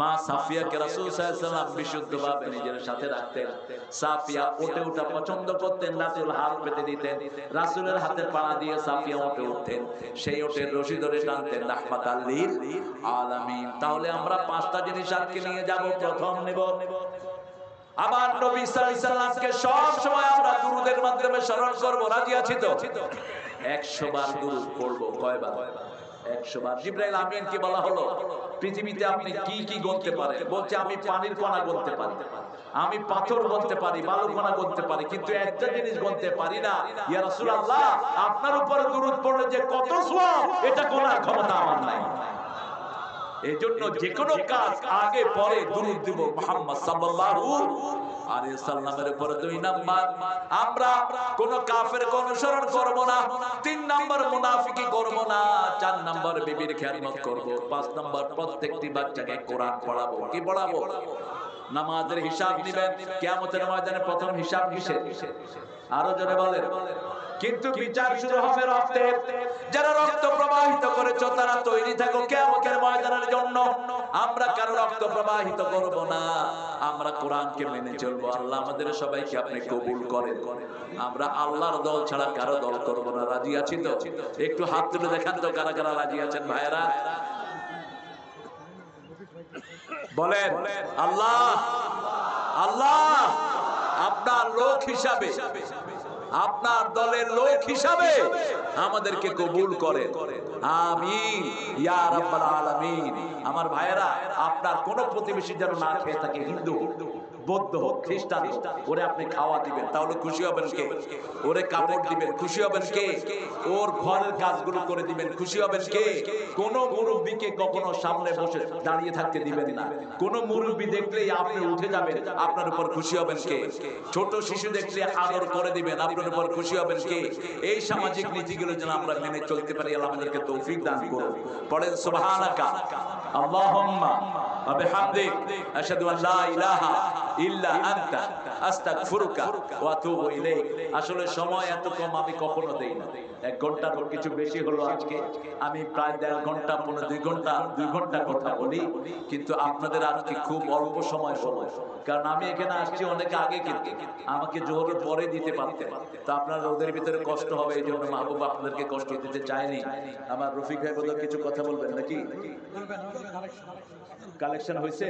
মা সাফিয়াকে রাসূল সাল্লাল্লাহু আলাইহি ওয়াসাল্লাম বিশুদ্ধভাবে নিজের সাথে রাখতেন। সাফিয়া উঠে উঠা পছন্দ করতেন, রাসূল হাত পেতে দিতেন, রাসূলের হাতে পাড়া দিয়ে সাফিয়া উঠে উঠতেন, সেই ওঠের রশি ধরে টানতেন, রাহমাতাল লিল আলামিন। তাহলে আমরা পাঁচটা জিনিস আজকে নিয়ে যাব। প্রথম নেব, আবার নবী সাল্লাল্লাহু আলাইহি ওয়াসাল্লামকে সব সময় আমরা দুরূদের মাধ্যমে স্মরণ করব। রাজি আছি তো? 100 বার দুরূদ পড়ব। কয়বার? 100 বার। জিবরাইল আমিনকে বলা হলো, পৃথিবীতে আপনি কি কি গুনতে পারেন? বলছে, আমি পানির কণা গুনতে পারি, আমি পাথর গুনতে পারি, বালু কণা গুনতে পারি, কিন্তু একটা জিনিস গুনতে পারি না। ইয়া রাসূলুল্লাহ, আপনার উপরে দুরূদ পড়লে যে কত সওয়াব, এটা গোনার ক্ষমতা আমার নাই। এজন্য যে কোনো কাজ আগে পরে দুরূদ দিব মুহাম্মদ সাল্লাল্লাহু আলাইহি সাল্লামের উপরে। 2 নাম্বার, আমরা কোন কাফের অনুসরণ করব না। 3 নাম্বার, মুনাফিকি করব না। 4 নাম্বার, বিবির খেদমত করব। 5 নাম্বার, প্রত্যেকটি বাচ্চাকে কোরআন পড়াবো। কি পড়াবো? নামাজের হিসাব নিবেন। কিয়ামতের ময়দানে প্রথম হিসাব কিসের? আরো জোরে বলেন। কিন্তু বিচার শুরু হবে রক্তের। যারা রক্ত প্রবাহিত করেছো তারা তৈরি থাকো কিয়ামতের ময়দানের জন্য। আমরা কারো রক্ত প্রবাহিত করব না, আমরা কোরআনকে মেনে চলবো। আল্লাহ আমাদের সবাইকে আপনি কবুল করেন। আমরা আল্লাহর দল ছাড়া কারো দল করব না। রাজি আছি তো? একটু হাত তুলে দেখান তো কারা কারা রাজি আছেন ভাইরা। বলেন, আল্লাহ আল্লাহ আপনার লোক হিসাবে, আপনার দলের লোক হিসাবে আমাদেরকে কবুল করেন। আমিন ইয়া রাব্বাল আলামিন। আমার ভাইয়েরা, আপনার কোন প্রতিবেশী যেন না খেয়ে থাকে, হিন্দু হোক, বৌদ্ধ হোক, খ্রিস্টান হোক, ওরে আপনি খাওয়া দিবেন, তাহলে খুশি হবেন কে? ওরে কাপড় দিবেন, খুশি হবেন কে? ওর ঘরের কাজগুলো করে দিবেন, খুশি হবেন কে? কোন মুরব্বীকে কখনো সামনে বসে দাঁড়িয়ে থাকতে দিবেন না। কোন মুরব্বী দেখলেই আপনি উঠে যাবেন, আপনার উপর খুশি হবেন কে? ছোট শিশু দেখলে আদর করে দিবেন, আপনার উপর খুশি হবেন কে? এই সামাজিক নীতিগুলো যেন আমরা মেনে চলতে পারি, আল্লাহ আমাদেরকে তৌফিক দান করুন। পড়েন সুবহানাকা আল্লাহুম্মা ওয়া বিহামদিক আশহাদু আল লা ইলাহা ইল্লা আনতা আস্তাগফিরুকা ওয়া আতুবু ইলাইক। আসলে সময় এত কম, আমি কখনো দেই না। 1 ঘন্টার কিছু বেশি হলো আজকে। আমি প্রায় 1.5 ঘন্টা, 2 ঘন্টা কথা বলি, কিন্তু আপনাদের আজকে খুব অল্প সময় হলো। কারণ আমি এখানে আসছি অনেক আগে, কিন্তু আমাকে জোহরের পরে দিতে পারতেন। তো আপনারা ওদের ভিতরে কষ্ট হবে, এই জন্য মাহবুব আপনাদেরকে কষ্ট দিতে চাইনি। আমার রফিক ভাই বলে কিছু কথা বলবেন নাকি? কালেকশন হয়েছে?